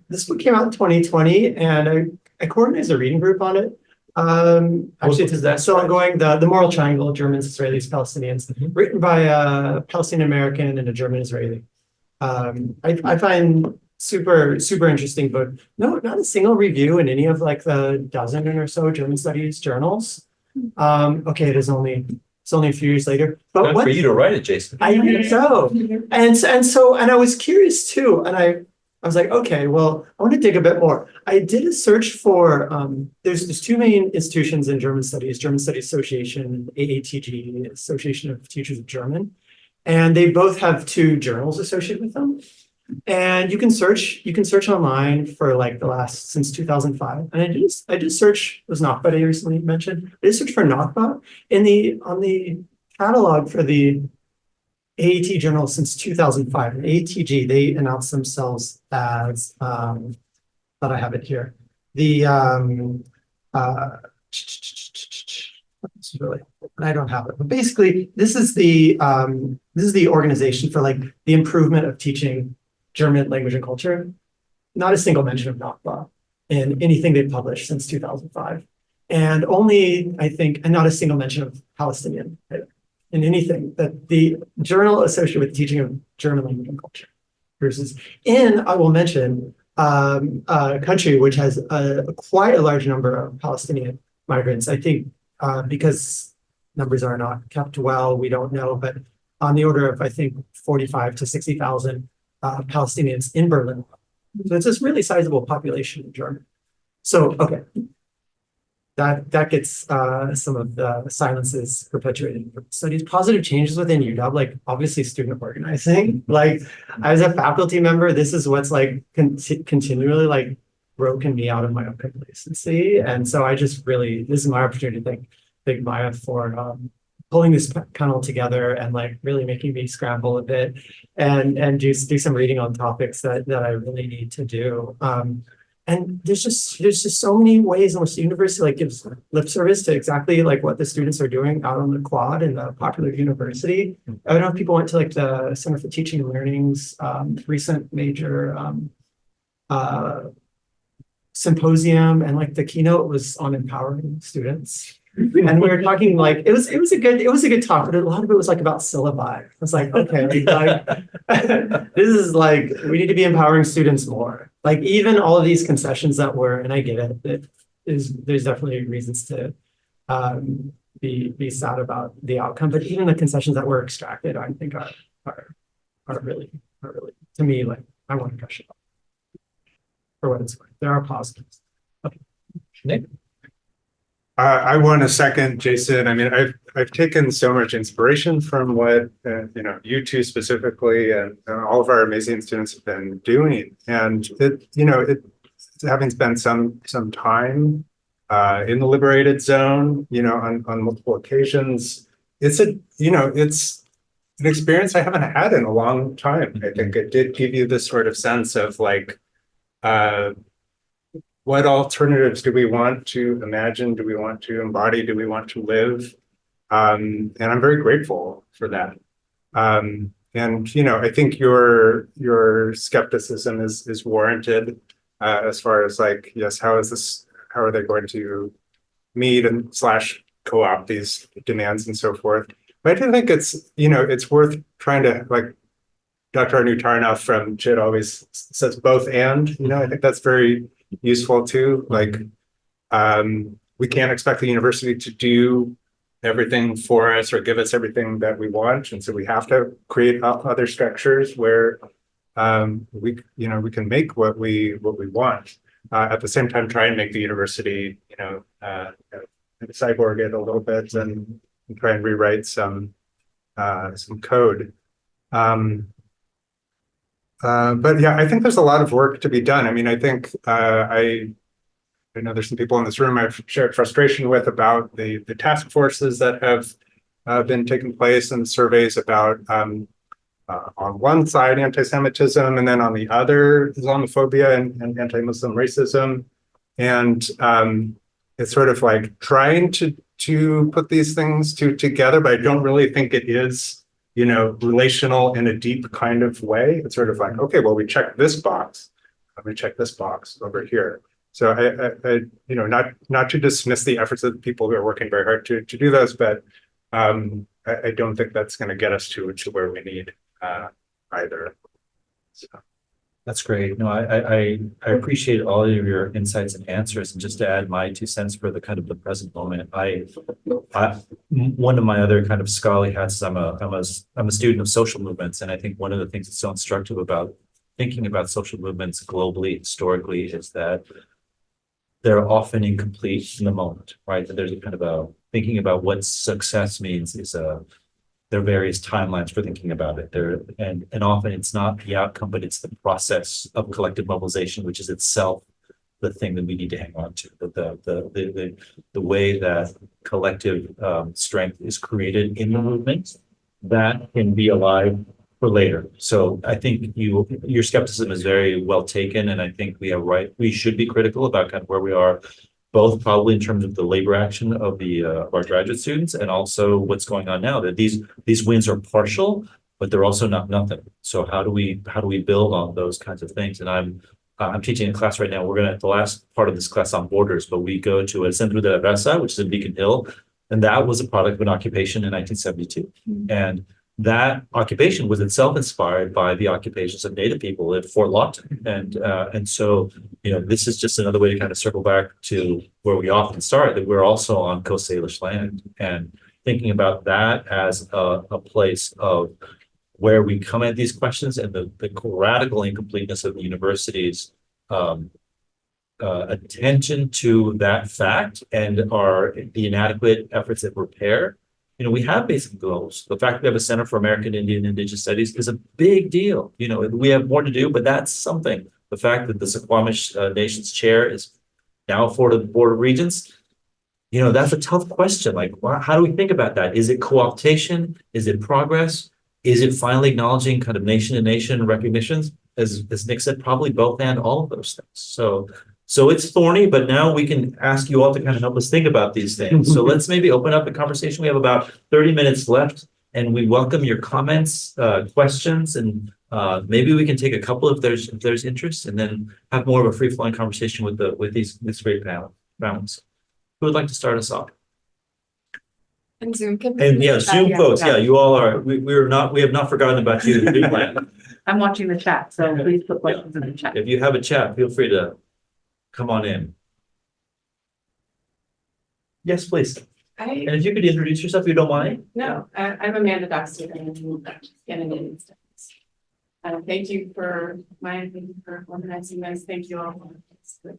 This book came out in 2020, and I coordinated a reading group on it. Actually, it's still ongoing. The Moral Triangle: Germans, Israelis, Palestinians, written by a Palestinian American and a German Israeli. I find super interesting book. No, not a single review in any of like the dozen or so German studies journals. Okay, it is only It's only a few years later. But Time what for you to write it, Jason. I think so. And I was curious too. And I was like, okay, well, I want to dig a bit more. I did a search for there's two main institutions in German Studies Association, AATG, Association of Teachers of German. And they both have two journals associated with them. And you can search online for like the last since 2005. And I did search, it was Nakba that I recently mentioned. I did search for Nakba on the catalog for the AAT journal since 2005. And AATG, they announced themselves as that I have it here. The this is really, I don't have it, but basically this is the organization for like the improvement of teaching German language and culture. Not a single mention of Nakba in anything they've published since 2005. And only, I think, and not a single mention of Palestinian in anything that the journal associated with teaching of German language and culture. Versus I will mention a country which has quite a large number of Palestinian migrants. I think because numbers are not kept well, we don't know, but on the order of, I think, 45 to 60,000 Palestinians in Berlin. So it's this really sizable population in Germany. So, okay, that gets some of the silences perpetuated in studies. Positive changes within UW, like obviously student organizing. Like as a faculty member, this is what's like continually like broken me out of my own complacency. And so I just really, this is my opportunity to thank Maya for pulling this panel together and like really making me scramble a bit and do some reading on topics that I really need to do. And there's just so many ways in which the university like gives lip service to exactly like what the students are doing out on the quad in the popular university. I don't know if people went to like the Center for Teaching and Learning's recent major symposium, and like the keynote was on empowering students. And we were talking like it was a good talk, but a lot of it was like about syllabi. I was like, okay, like this is like we need to be empowering students more. Like even all of these concessions that were, and I get it, there's definitely reasons to be sad about the outcome, but even the concessions that were extracted, I think are really to me like I want to gush about for what it's worth. There are positives. Okay. Nick? I want to second Jason. I mean, I've taken so much inspiration from what you two specifically and all of our amazing students have been doing, and it's having spent some time in the liberated zone, on multiple occasions. It's an experience I haven't had in a long time. I think it did give you this sort of sense of like. What alternatives do we want to imagine? Do we want to embody? Do we want to live? And I'm very grateful for that. And I think your skepticism is warranted as far as like, yes, how are they going to meet and / co-opt these demands and so forth? But I do think it's worth trying to like. Dr. Anu Tarnoff from CHID always says both and. I think that's very useful too. Like, we can't expect the university to do everything for us or give us everything that we want, and so we have to create other structures where we can make what we want. At the same time, try and make the university cyborg it a little bit and try and rewrite some code. But yeah, I think there's a lot of work to be done. I mean, I think I know there's some people in this room I've shared frustration with about the task forces that have been taking place and surveys about on one side anti-Semitism and then on the other Islamophobia and anti-Muslim racism. And it's sort of like trying to put these things together, but I don't really think it is relational in a deep kind of way. It's sort of like, okay, well, we check this box, let me check this box over here. So I not to dismiss the efforts of the people who are working very hard to do those, but I don't think that's going to get us to where we need either. So That's great. No, I appreciate all of your insights and answers. And just to add my 2 cents for the kind of the present moment, one of my other kind of scholarly hats is I'm a student of social movements, and I think one of the things that's so instructive about thinking about social movements globally, historically, is that they're often incomplete in the moment, right? That there's a kind of a thinking about what success means is there are various timelines for thinking about it. And often it's not the outcome, but it's the process of collective mobilization, which is itself the thing that we need to hang on to. The way that collective strength is created in the movement, that can be alive for later. So I think your skepticism is very well taken, and I think we should be critical about kind of where we are, both probably in terms of the labor action of our graduate students, and also what's going on now, that these wins are partial, but they're also not nothing. So how do we build on those kinds of things? And I'm teaching a class right now. We're gonna the last part of this class on borders, but we go to El Centro de la Raza, which is in Beacon Hill, and that was a product of an occupation in 1972. And that occupation was itself inspired by the occupations of Native people at Fort Lawton. And so, this is just another way to kind of circle back to where we often start, that we're also on Coast Salish land, and thinking about that as a place of where we come at these questions, and the radical incompleteness of the university's attention to that fact, and the inadequate efforts at repair. We have basic goals. The fact that we have a Center for American Indian and Indigenous Studies is a big deal. We have more to do, but that's something. The fact that the Suquamish Nation's chair is now for the Board of Regents, that's a tough question. Like, how do we think about that? Is it co-optation? Is it progress? Is it finally acknowledging kind of nation-to-nation recognitions? As Nick said, probably both and all of those things. So it's thorny, but now we can ask you all to kind of help us think about these things. So let's maybe open up the conversation. We have about 30 minutes left, and we welcome your comments, questions, and maybe we can take a couple if there's interest, and then have more of a free-flowing conversation with this great panelists. Who would like to start us off? And Zoom can. And yeah, Zoom folks, yeah. you all are. We have not forgotten about you. I'm watching the chat, so please put questions in the chat. If you have a chat, feel free to come on in. Yes, please. And if you could introduce yourself, if you don't mind. No, I'm Amanda Doxter, and I'm Scandinavian Studies. Thank you for organizing this. Thank you all. It's a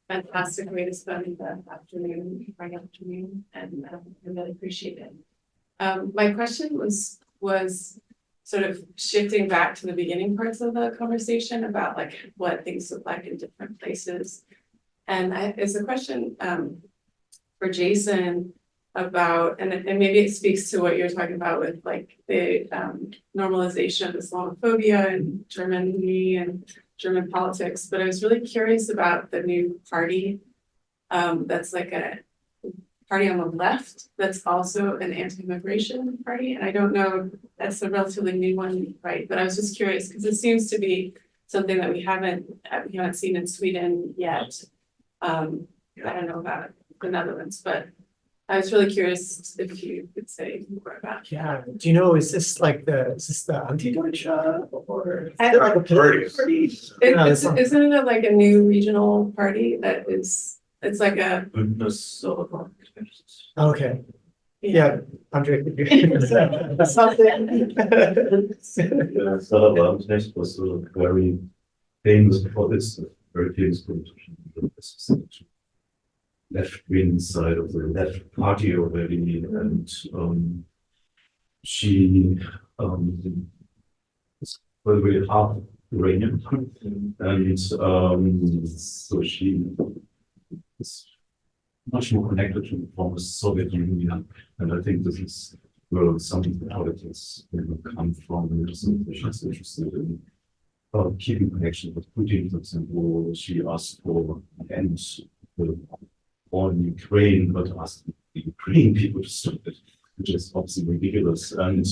fantastic way to spend the afternoon, Friday afternoon, and I really appreciate it. My question was sort of shifting back to the beginning parts of the conversation about like what things look like in different places. And it's a question for Jason about, and maybe it speaks to what you're talking about with like the normalization of Islamophobia in Germany and German politics. But I was really curious about the new party that's like a party on the left that's also an anti-immigration party. And I don't know, that's a relatively new one, right? But I was just curious because it seems to be something that we haven't seen in Sweden yet. I don't know about the Netherlands, but I was really curious if you could say more about it. Yeah. Do you know, is this the anti-Deutsche or is I- it like a political party? Isn't it like a new regional party that is, it's like a, Okay. Yeah, Andre, could you something? Salavarmknecht was very famous for this, very famous politician, left-wing side of the left party already, and she was very half Iranian, and so she is much more connected to the former Soviet Union, and I think this is where some of the politics come from. And so she's interested in keeping connection with Putin, for example. She asked for an end to the war in Ukraine, but asked the Ukrainian people to stop it, which is obviously ridiculous. And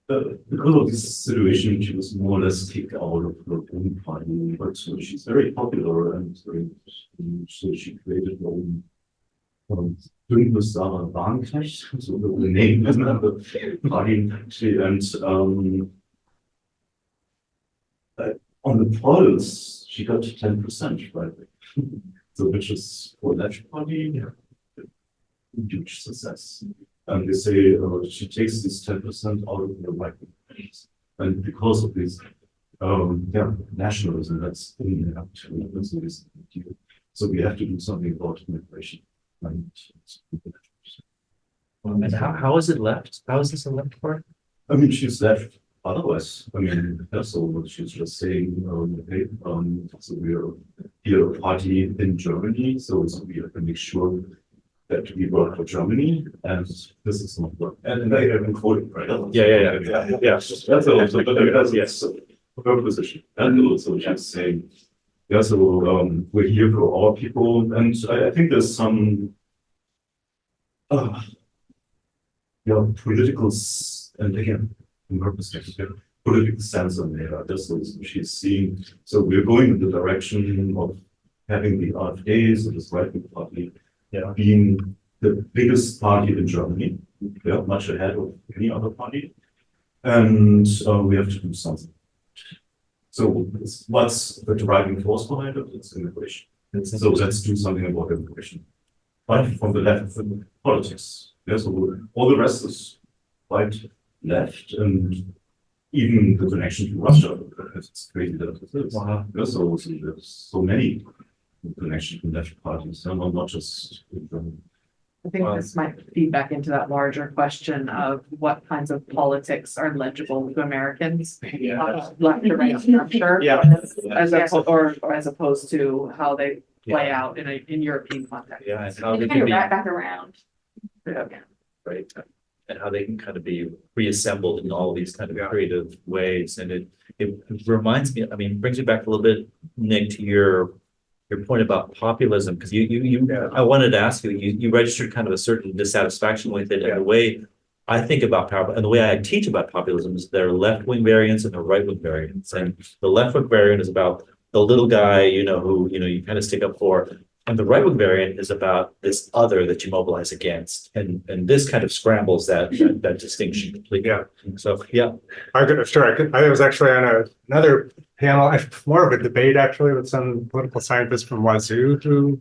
because of this situation, she was more or less kicked out of her own party, but she's very popular, and so she created her own Sarah Warnknecht, so the name of the party actually, and On the polls, she got 10%, right? So which is for left party, a huge success. And they say she takes this 10% out of the right parties. And because of this, nationalism that's in there too. So we have to do something about immigration. And how is it left? How is this a left part? I mean, she's left otherwise. I mean, so she's just saying, okay, so we're here a party in Germany, so we have to make sure that we work for Germany, and this is not work. And I have been quoting, right? Yeah. That's also, but yes, her position. And also she's saying, yeah, so we're here for our people, and I think there's some political, and again, from her perspective, political sense on there. That's what she's seeing. So we're going in the direction of having the AfD, so this right-wing party, being the biggest party in Germany, much ahead of any other party, and we have to do something. So what's the driving force behind it? It's immigration. So let's do something about immigration. But from the left of politics, so all the rest is quite left, and even the connection to Russia, it's crazy that it is. Wow. So there's so many connections to left parties, and not just. I think this might feed back into that larger question of what kinds of politics are legible to Americans. Left to right structure. As opposed to how they play out in European context. Yeah, and how they Kind can of be, right back around. right, and how they can kind of be reassembled in all these kind of creative ways. And it reminds me, I mean, brings me back a little bit, Nick, to your point about populism, because I wanted to ask you, you registered kind of a certain dissatisfaction with it. And the way I think about power, and the way I teach about populism, is there are left-wing variants and there are right-wing variants. And the left-wing variant is about the little guy, who, you kind of stick up for. And the right-wing variant is about this other that you mobilize against. And this kind of scrambles that distinction completely. Yeah. So, I was actually on another panel, more of a debate actually, with some political scientists from Wazoo who,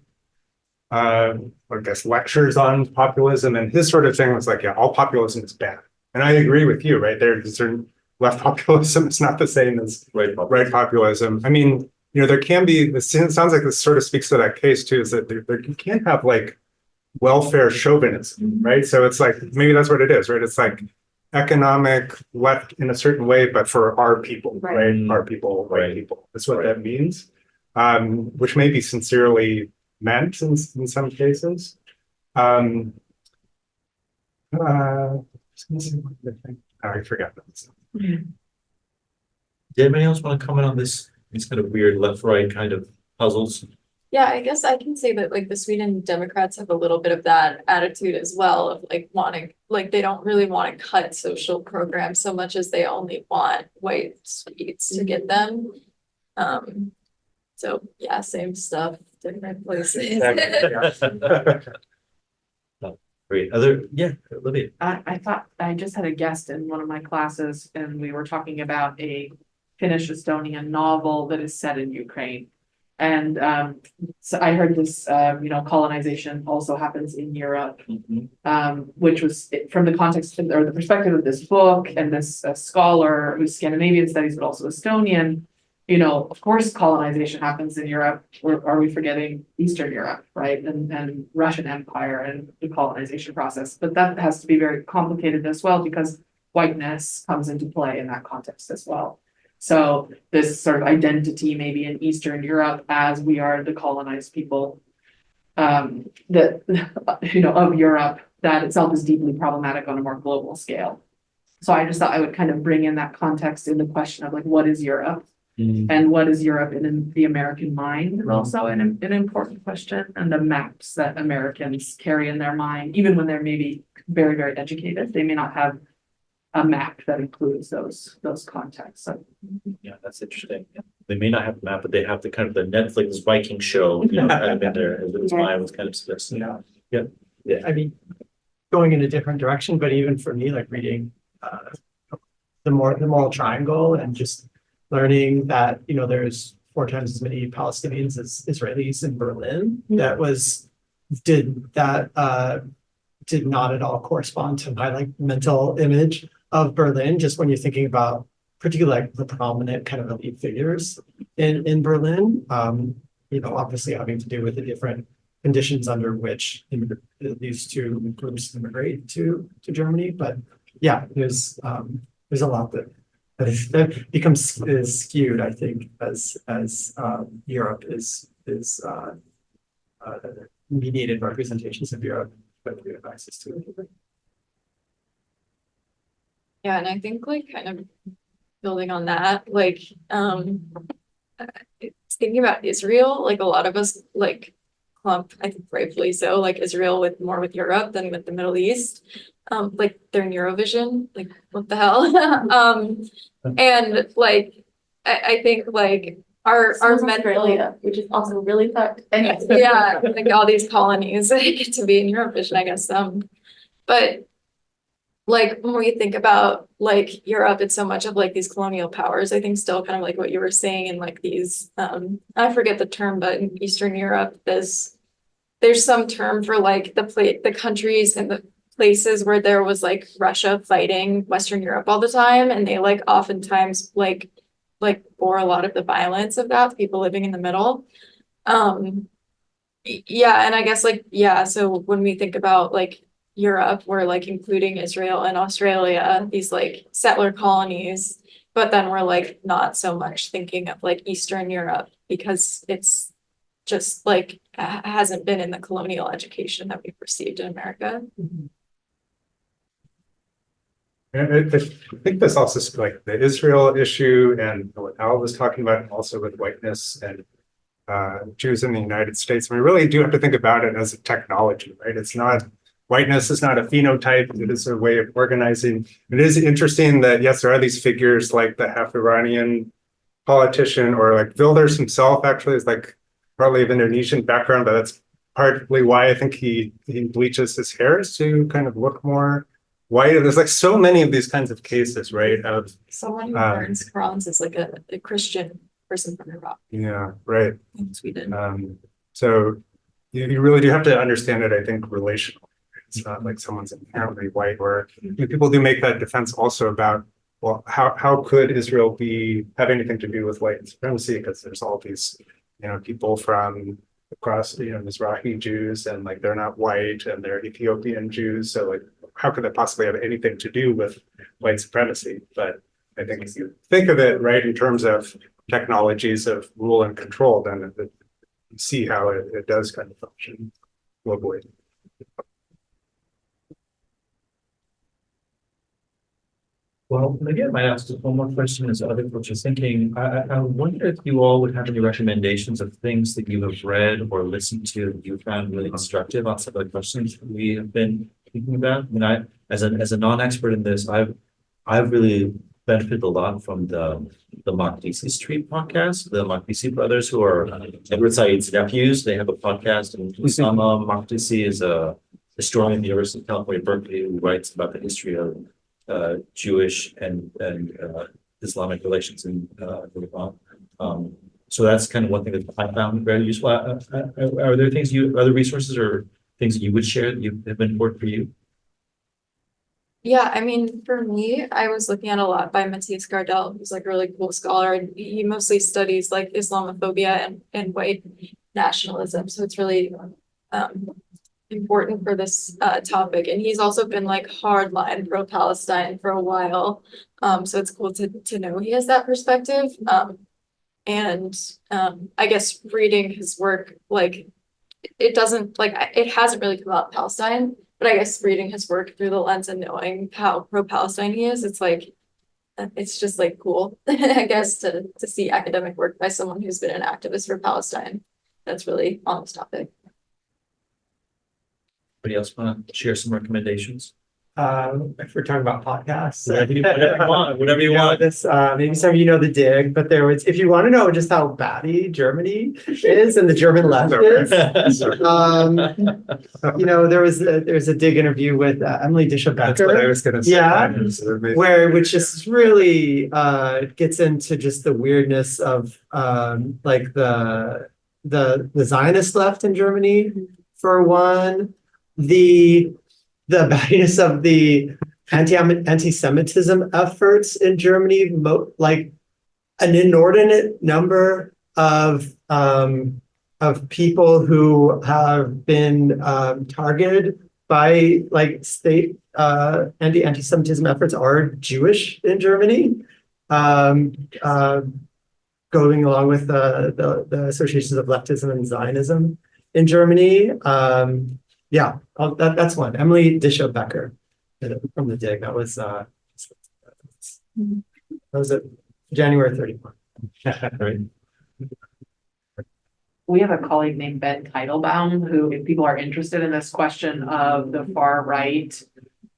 I guess, lectures on populism, and his sort of thing was like, all populism is bad. And I agree with you, right? There's certain left populism is not the same as right populism. I mean, there can be, it sounds like this sort of speaks to that case too, is that you can't have like welfare chauvinism, right? So it's like, maybe that's what it is, right? It's like economic left in a certain way, but for our people, right? Our people, white people. That's what that means, which may be sincerely meant in some cases. I forgot that. did anybody else want to comment on this? These kind of weird left-right kind of puzzles. Yeah, I guess I can say that like the Sweden Democrats have a little bit of that attitude as well of like wanting, like they don't really want to cut social programs so much as they only want white Swedes to get them. So yeah, same stuff, different places. Great. Olivia. I thought I just had a guest in one of my classes and we were talking about a Finnish Estonian novel that is set in Ukraine. And so I heard this, colonization also happens in Europe, which was from the context or the perspective of this book and this scholar who's Scandinavian studies, but also Estonian. Of course, colonization happens in Europe. Or are we forgetting Eastern Europe, right? And Russian Empire and the colonization process. But that has to be very complicated as well because whiteness comes into play in that context as well. So this sort of identity maybe in Eastern Europe as we are the colonized people of Europe, that itself is deeply problematic on a more global scale. So I just thought I would kind of bring in that context in the question of like, what is Europe? And what is Europe in the American mind is also an important question, and the maps that Americans carry in their mind, even when they're maybe very, very educated, they may not have a map that includes those contexts. So, yeah, that's interesting. Yeah. They may not have a map, but they have the kind of the Netflix Viking show, kind of in there. As mine was kind of suggesting. Yeah. I mean, going in a different direction, but even for me, like reading the moral triangle and just learning that, there's 4 times as many Palestinians as Israelis in Berlin. Did not at all correspond to my like mental image of Berlin, just when you're thinking about particularly like the prominent kind of elite figures in Berlin, obviously having to do with the different conditions under which these two groups immigrate to Germany. But yeah, there's a lot that becomes skewed, I think, as Europe is mediated representations of Europe, but we have access to it. Yeah, and I think like kind of building on that, like thinking about Israel, like a lot of us like clump, I think rightfully so, like Israel with more with Europe than with the Middle East. Like they're in Eurovision, like what the hell? And like I think like our Australia, which is also really fucked. Anyway. yeah, like all these colonies get to be in Eurovision, I guess. But like when we think about like Europe, it's so much of like these colonial powers. I think still kind of like what you were saying in like these I forget the term, but in Eastern Europe, there's some term for like the countries and the places where there was like Russia fighting Western Europe all the time, and they like oftentimes like bore a lot of the violence of that, people living in the middle. Yeah, and I guess like yeah, so when we think about like Europe, we're like including Israel and Australia, these like settler colonies, but then we're like not so much thinking of like Eastern Europe because it's just like hasn't been in the colonial education that we've received in America. And I think this also is like the Israel issue and what Al was talking about, and also with whiteness and Jews in the United States. We really do have to think about it as a technology, right? It's not whiteness is not a phenotype. It is a way of organizing. It is interesting that yes, there are these figures like the half Iranian politician, or like Wilders himself actually is like partly of Indonesian background, but that's partly why I think he bleaches his hairs to kind of look more white. There's like so many of these kinds of cases, right? Of someone who burns Qurans is like a Christian person from Iraq. Yeah, right. In Sweden. So you really do have to understand it, I think, relationally. It's not like someone's inherently white, or people do make that defense also about, well, how could Israel have anything to do with white supremacy? Because there's all these, people from across, Mizrahi Jews, and like they're not white, and they're Ethiopian Jews. So like, how could that possibly have anything to do with white supremacy? But I think if you think of it right in terms of technologies of rule and control, then you see how it does kind of function globally. Well, maybe I might ask just one more question as other folks are thinking. I wonder if you all would have any recommendations of things that you have read or listened to that you found really instructive on some of the questions that we have been thinking about. I mean, as a non-expert in this, I've really benefited a lot from the Makdisi Street podcast, the Makdisi brothers, who are Edward Said's nephews. They have a podcast, and Usama Makdisi is a historian at the University of California, Berkeley, who writes about the history of Jewish and Islamic relations in Lebanon. So that's kind of one thing that I found very useful. Are there things other resources or things that you would share that have been important for you? Yeah, I mean, for me, I was looking at a lot by Matthias Gardel, who's like a really cool scholar, and he mostly studies like Islamophobia and white nationalism. So it's really important for this topic. And he's also been like hardline pro-Palestine for a while. So it's cool to know he has that perspective. And I guess reading his work, like it hasn't really come out Palestine, but I guess reading his work through the lens and knowing how pro-Palestine he is, it's just like cool, I guess, to see academic work by someone who's been an activist for Palestine. That's really on this topic. Anybody else want to share some recommendations? if we're talking about podcasts. Whatever you want, whatever you want. This, maybe some of you know the dig, but there was, if you want to know just how batty Germany is and the German left is, there's a dig interview with Emily That's what I Discher-Becker. was gonna say. Yeah. Which just just really gets into just the weirdness of like the Zionist left in Germany for one, the battiness of the anti-Semitism efforts in Germany, like an inordinate number of people who have been targeted by like state anti-Semitism efforts are Jewish in Germany. Going along with the associations of leftism and Zionism in Germany. That's one. Emily Discher-Becker from the dig. That was it. January 31. Right. We have a colleague named Ben Teitelbaum, who, if people are interested in this question of the far right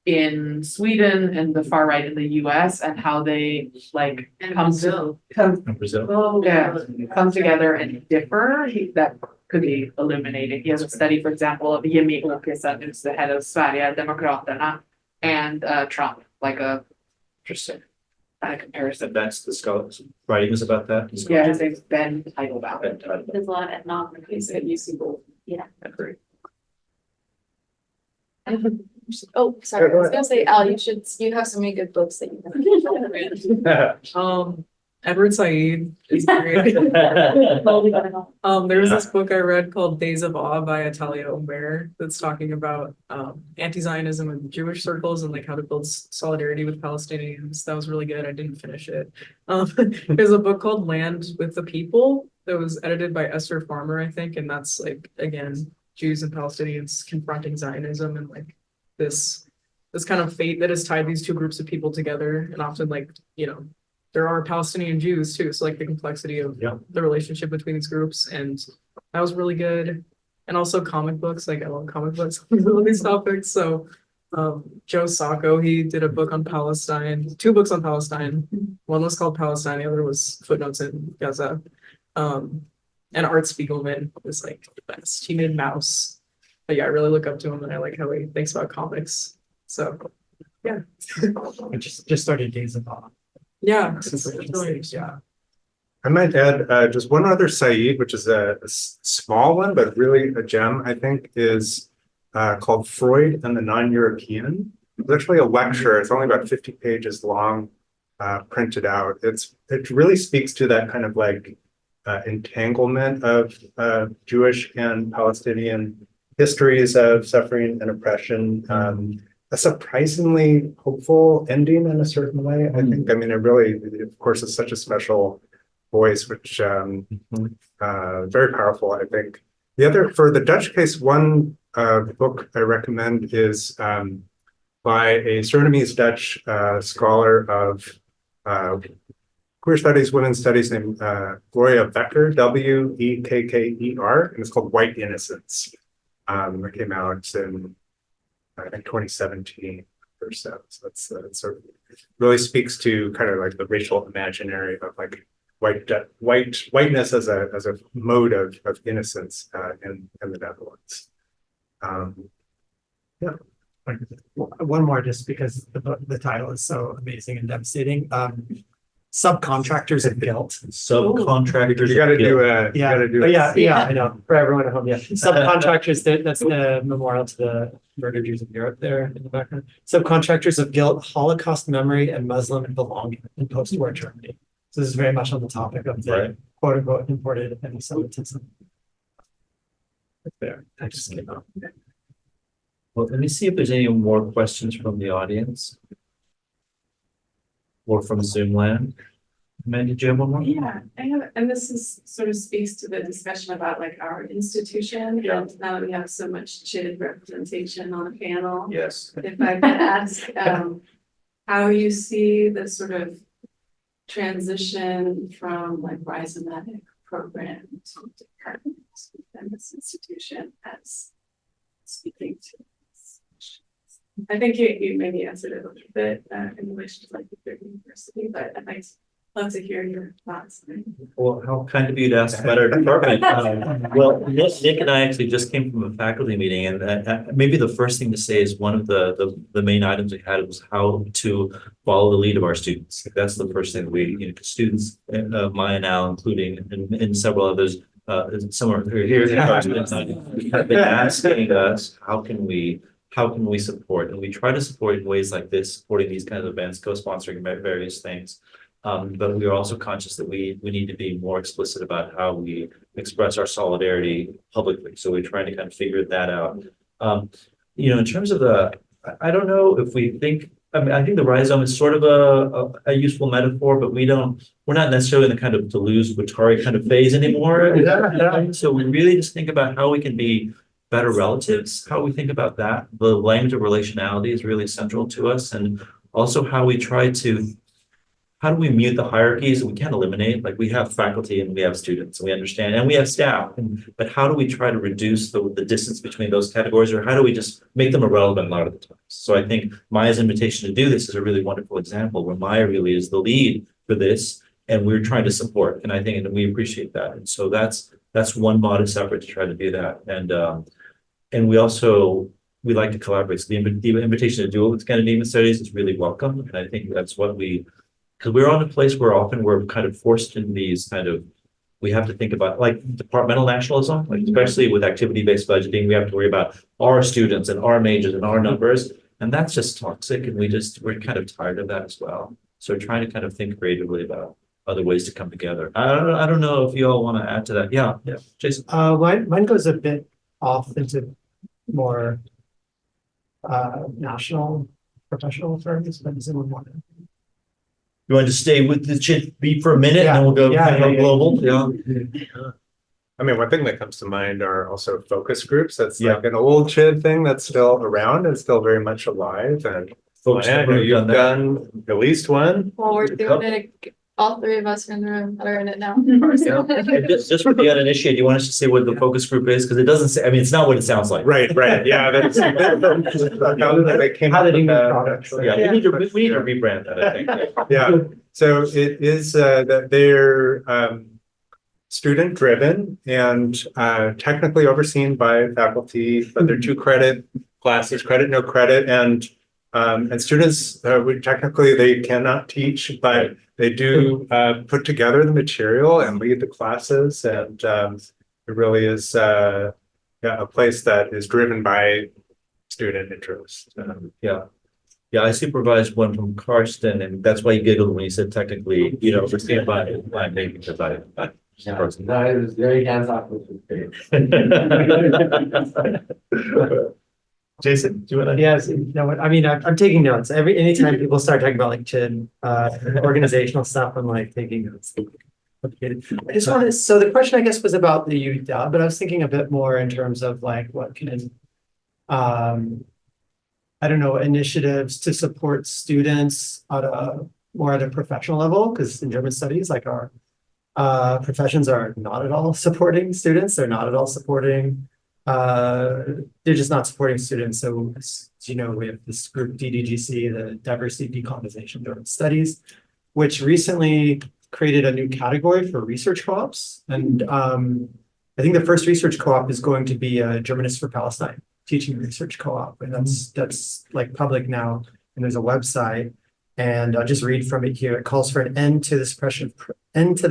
in Sweden and the far right in the US and how they like come together and differ, that could be illuminating. He has a study, for example, of Jimmy Åkesson, who's the head of Sverigedemokraterna, and Trump, like a interesting kind of comparison. That's the scholars writing is about that. Yeah, his name's Ben Teitelbaum. There's a lot of ethnography, so it used to go, yeah. Agree. Oh, sorry, I was gonna say, Al, you have so many good books that you have. Edward Said is great. There was this book I read called Days of Awe by Atalia Omer that's talking about anti-Zionism in Jewish circles and like how to build solidarity with Palestinians. That was really good. I didn't finish it. There's a book called Land with the People that was edited by Esther Farmer, I think, and that's like, again, Jews and Palestinians confronting Zionism and like this kind of fate that has tied these two groups of people together. And often, like, there are Palestinian Jews too, so like the complexity of the relationship between these groups, and that was really good. And also comic books, like I love comic books on these topics. So Joe Sacco, he did a book on Palestine, 2 books on Palestine. One was called Palestine, the other was Footnotes in Gaza. And Art Spiegelman was like the best. He made Mouse. But yeah, I really look up to him and I like how he thinks about comics. So yeah. I just started Days of Awe. Yeah. Yeah. I might add just one other Said, which is a small one, but really a gem, I think, is called Freud and the Non-European. It's actually a lecture. It's only about 50 pages long, printed out. It really speaks to that kind of like entanglement of Jewish and Palestinian histories of suffering and oppression. A surprisingly hopeful ending in a certain way, I think. I mean, it really, of course, is such a special voice, which very powerful, I think. The other, for the Dutch case, one book I recommend is by a Surinamese Dutch scholar of queer studies, women's studies, named Gloria Becker, Wekker, and it's called White Innocence. It came out in, I think, 2017 or so. So it's sort of really speaks to kind of like the racial imaginary of like whiteness as a mode of innocence in the Netherlands. Yeah. One more, just because the title is so amazing and devastating. Subcontractors of guilt. Subcontractors. You got to do I know, for everyone at home. Yeah, subcontractors. That's the memorial to the murdered Jews of Europe there in the background. Subcontractors of guilt, Holocaust memory, and Muslim belonging in post-war Germany. So this is very much on the topic of the quote unquote imported anti-Semitism. There, I just came out. Well, let me see if there's any more questions from the audience. Or from Zoom land. Amanda, did you have one more? Yeah, I have, and this is sort of speaks to the discussion about like our institution, and now that we have so much CHID representation on the panel. Yes. If I could ask how you see the sort of transition from like Racemaking program to departments within this institution as speaking to this. I think you maybe answered it a little bit in relation to like the university, but I'd like love to hear your thoughts. Well, how kind of you to ask about our department. Well, Nick and I actually just came from a faculty meeting, and maybe the first thing to say is one of the main items we had was how to follow the lead of our students. That's the first thing students, Maya now, including and several others, some are here have been asking us, how can we support? And we try to support in ways like this, supporting these kinds of events, co-sponsoring various things. But we are also conscious that we need to be more explicit about how we express our solidarity publicly. So we're trying to kind of figure that out. In terms of I don't know if we think, I mean, I think the rhizome is sort of a useful metaphor, but we're not necessarily in the kind of Deleuze-Guattari kind of phase anymore. So we really just think about how we can be better relatives, how we think about that. The language of relationality is really central to us, and also how we try to how do we mute the hierarchies we can't eliminate? Like we have faculty and we have students and we understand and we have staff, but how do we try to reduce the distance between those categories, or how do we just make them irrelevant a lot of the times? So I think Maya's invitation to do this is a really wonderful example where Maya really is the lead for this and we're trying to support. And I think and we appreciate that. And so that's one modest effort to try to do that. And we like to collaborate. So the invitation to do it with Scandinavian studies is really welcome. And I think that's what because we're on a place where often we're kind of forced in these we have to think about like departmental nationalism, like especially with activity-based budgeting, we have to worry about our students and our majors and our numbers. And that's just toxic. And we're kind of tired of that as well. So trying to kind of think creatively about other ways to come together. I don't know if you all want to add to that. Yeah, Jason. Mine goes a bit off into more national professional terms, but does anyone want to? You want to stay with the chit beat for a minute and then we'll go global? Yeah. I mean, one thing that comes to mind are also focus groups. That's like an old CHID thing that's still around and still very much alive. And I know you've done at least one. Well, we're doing it. All three of us are in the room that are in it now. Just for the uninitiated, you want us to say what the focus group is? Because it doesn't say, I mean, it's not what it sounds like. Right. Yeah, that's how they came How up they with do that. products. Yeah, we need to rebrand that, I think. Yeah, so it is that they're student driven and technically overseen by faculty, but they're 2-credit classes, credit, no credit, and students technically they cannot teach, but they do put together the material and lead the classes, and it really is a place that is driven by student interest. Yeah, I supervised one from Karsten, and that's why you giggled when you said technically, overseen by me because I no, it was very hands-off with Jason, do you want to? Yes, I mean, I'm taking notes. Anytime people start talking about like CHID, organizational stuff, I'm like taking notes. I just wanted, so the question I guess was about the UW, but I was thinking a bit more in terms of like what can, I don't know, initiatives to support students more at a professional level, because in German studies, like our professions are not at all supporting students. They're not at all supporting they're just not supporting students. So as you know, we have this group DDGC, the Diversity Decolonization German Studies, which recently created a new category for research co-ops. And I think the first research co-op is going to be a Germanists for Palestine teaching research co-op. And that's like public now. And there's a website. And I'll just read from it here. It calls for an end to the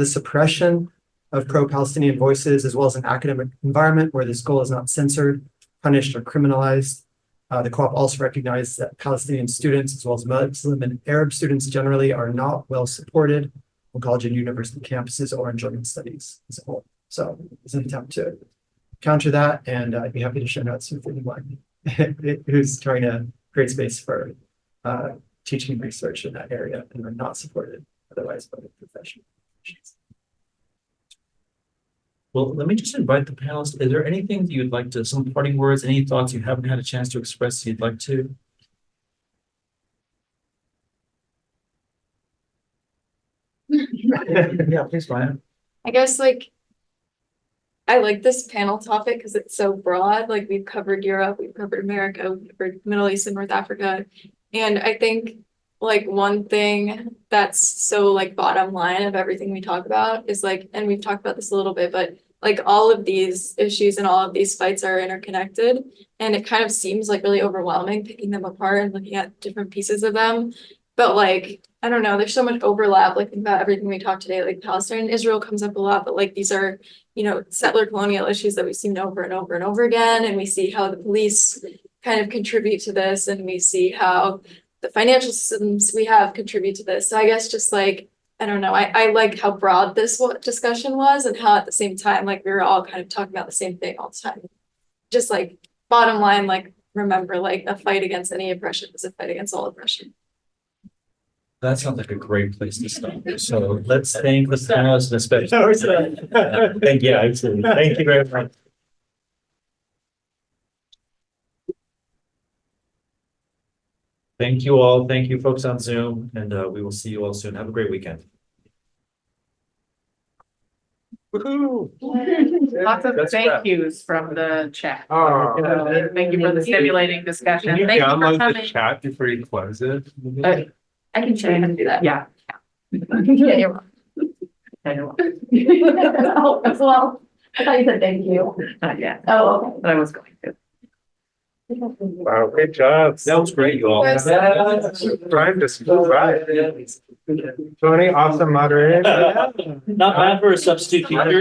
suppression of pro-Palestinian voices, as well as an academic environment where this goal is not censored, punished, or criminalized. The co-op also recognizes that Palestinian students, as well as Muslim and Arab students generally, are not well supported on college and university campuses or in German studies as a whole. So it's an attempt to counter that, and I'd be happy to share notes with anyone who's trying to create space for teaching research in that area and are not supported otherwise by the profession. Well, let me just invite the panelists. Is there anything you'd like to, some parting words, any thoughts you haven't had a chance to express you'd like to? Yeah, please, Maya. I guess like I like this panel topic because it's so broad. Like we've covered Europe, we've covered America, we've covered Middle East and North Africa. And I think like one thing that's so like bottom line of everything we talk about is like, and we've talked about this a little bit, but like all of these issues and all of these fights are interconnected. And it kind of seems like really overwhelming picking them apart and looking at different pieces of them. But like, I don't know, there's so much overlap, like about everything we talked today, like Palestine and Israel comes up a lot, but like these are, you know, settler colonial issues that we've seen over and over and over again. And we see how the police kind of contribute to this, and we see how the financial systems we have contribute to this. So I guess just like, I don't know, I like how broad this discussion was, and how at the same time, like we were all kind of talking about the same thing all the time. Just like bottom line, like remember, like a fight against any oppression is a fight against all oppression. That sounds like a great place to stop. So let's thank the panelists and especially. Thank you, absolutely. Thank you very much. Thank you all. Thank you folks on Zoom, and we will see you all soon. Have a great weekend. Woohoo! Lots of That's thank crap. yous from the chat. Oh. Thank you for the stimulating discussion. Can you Thank you for download the coming. chat before you close it? I can show you how to do that. Yeah. Yeah, you're welcome. I know. Oh, well, I thought you said thank you. Not yet, Oh, okay. but I was going to. Wow, great job. That was great, you all. Yes. Trying to smooth by. Tony, awesome moderator. Not bad for a substitute teacher.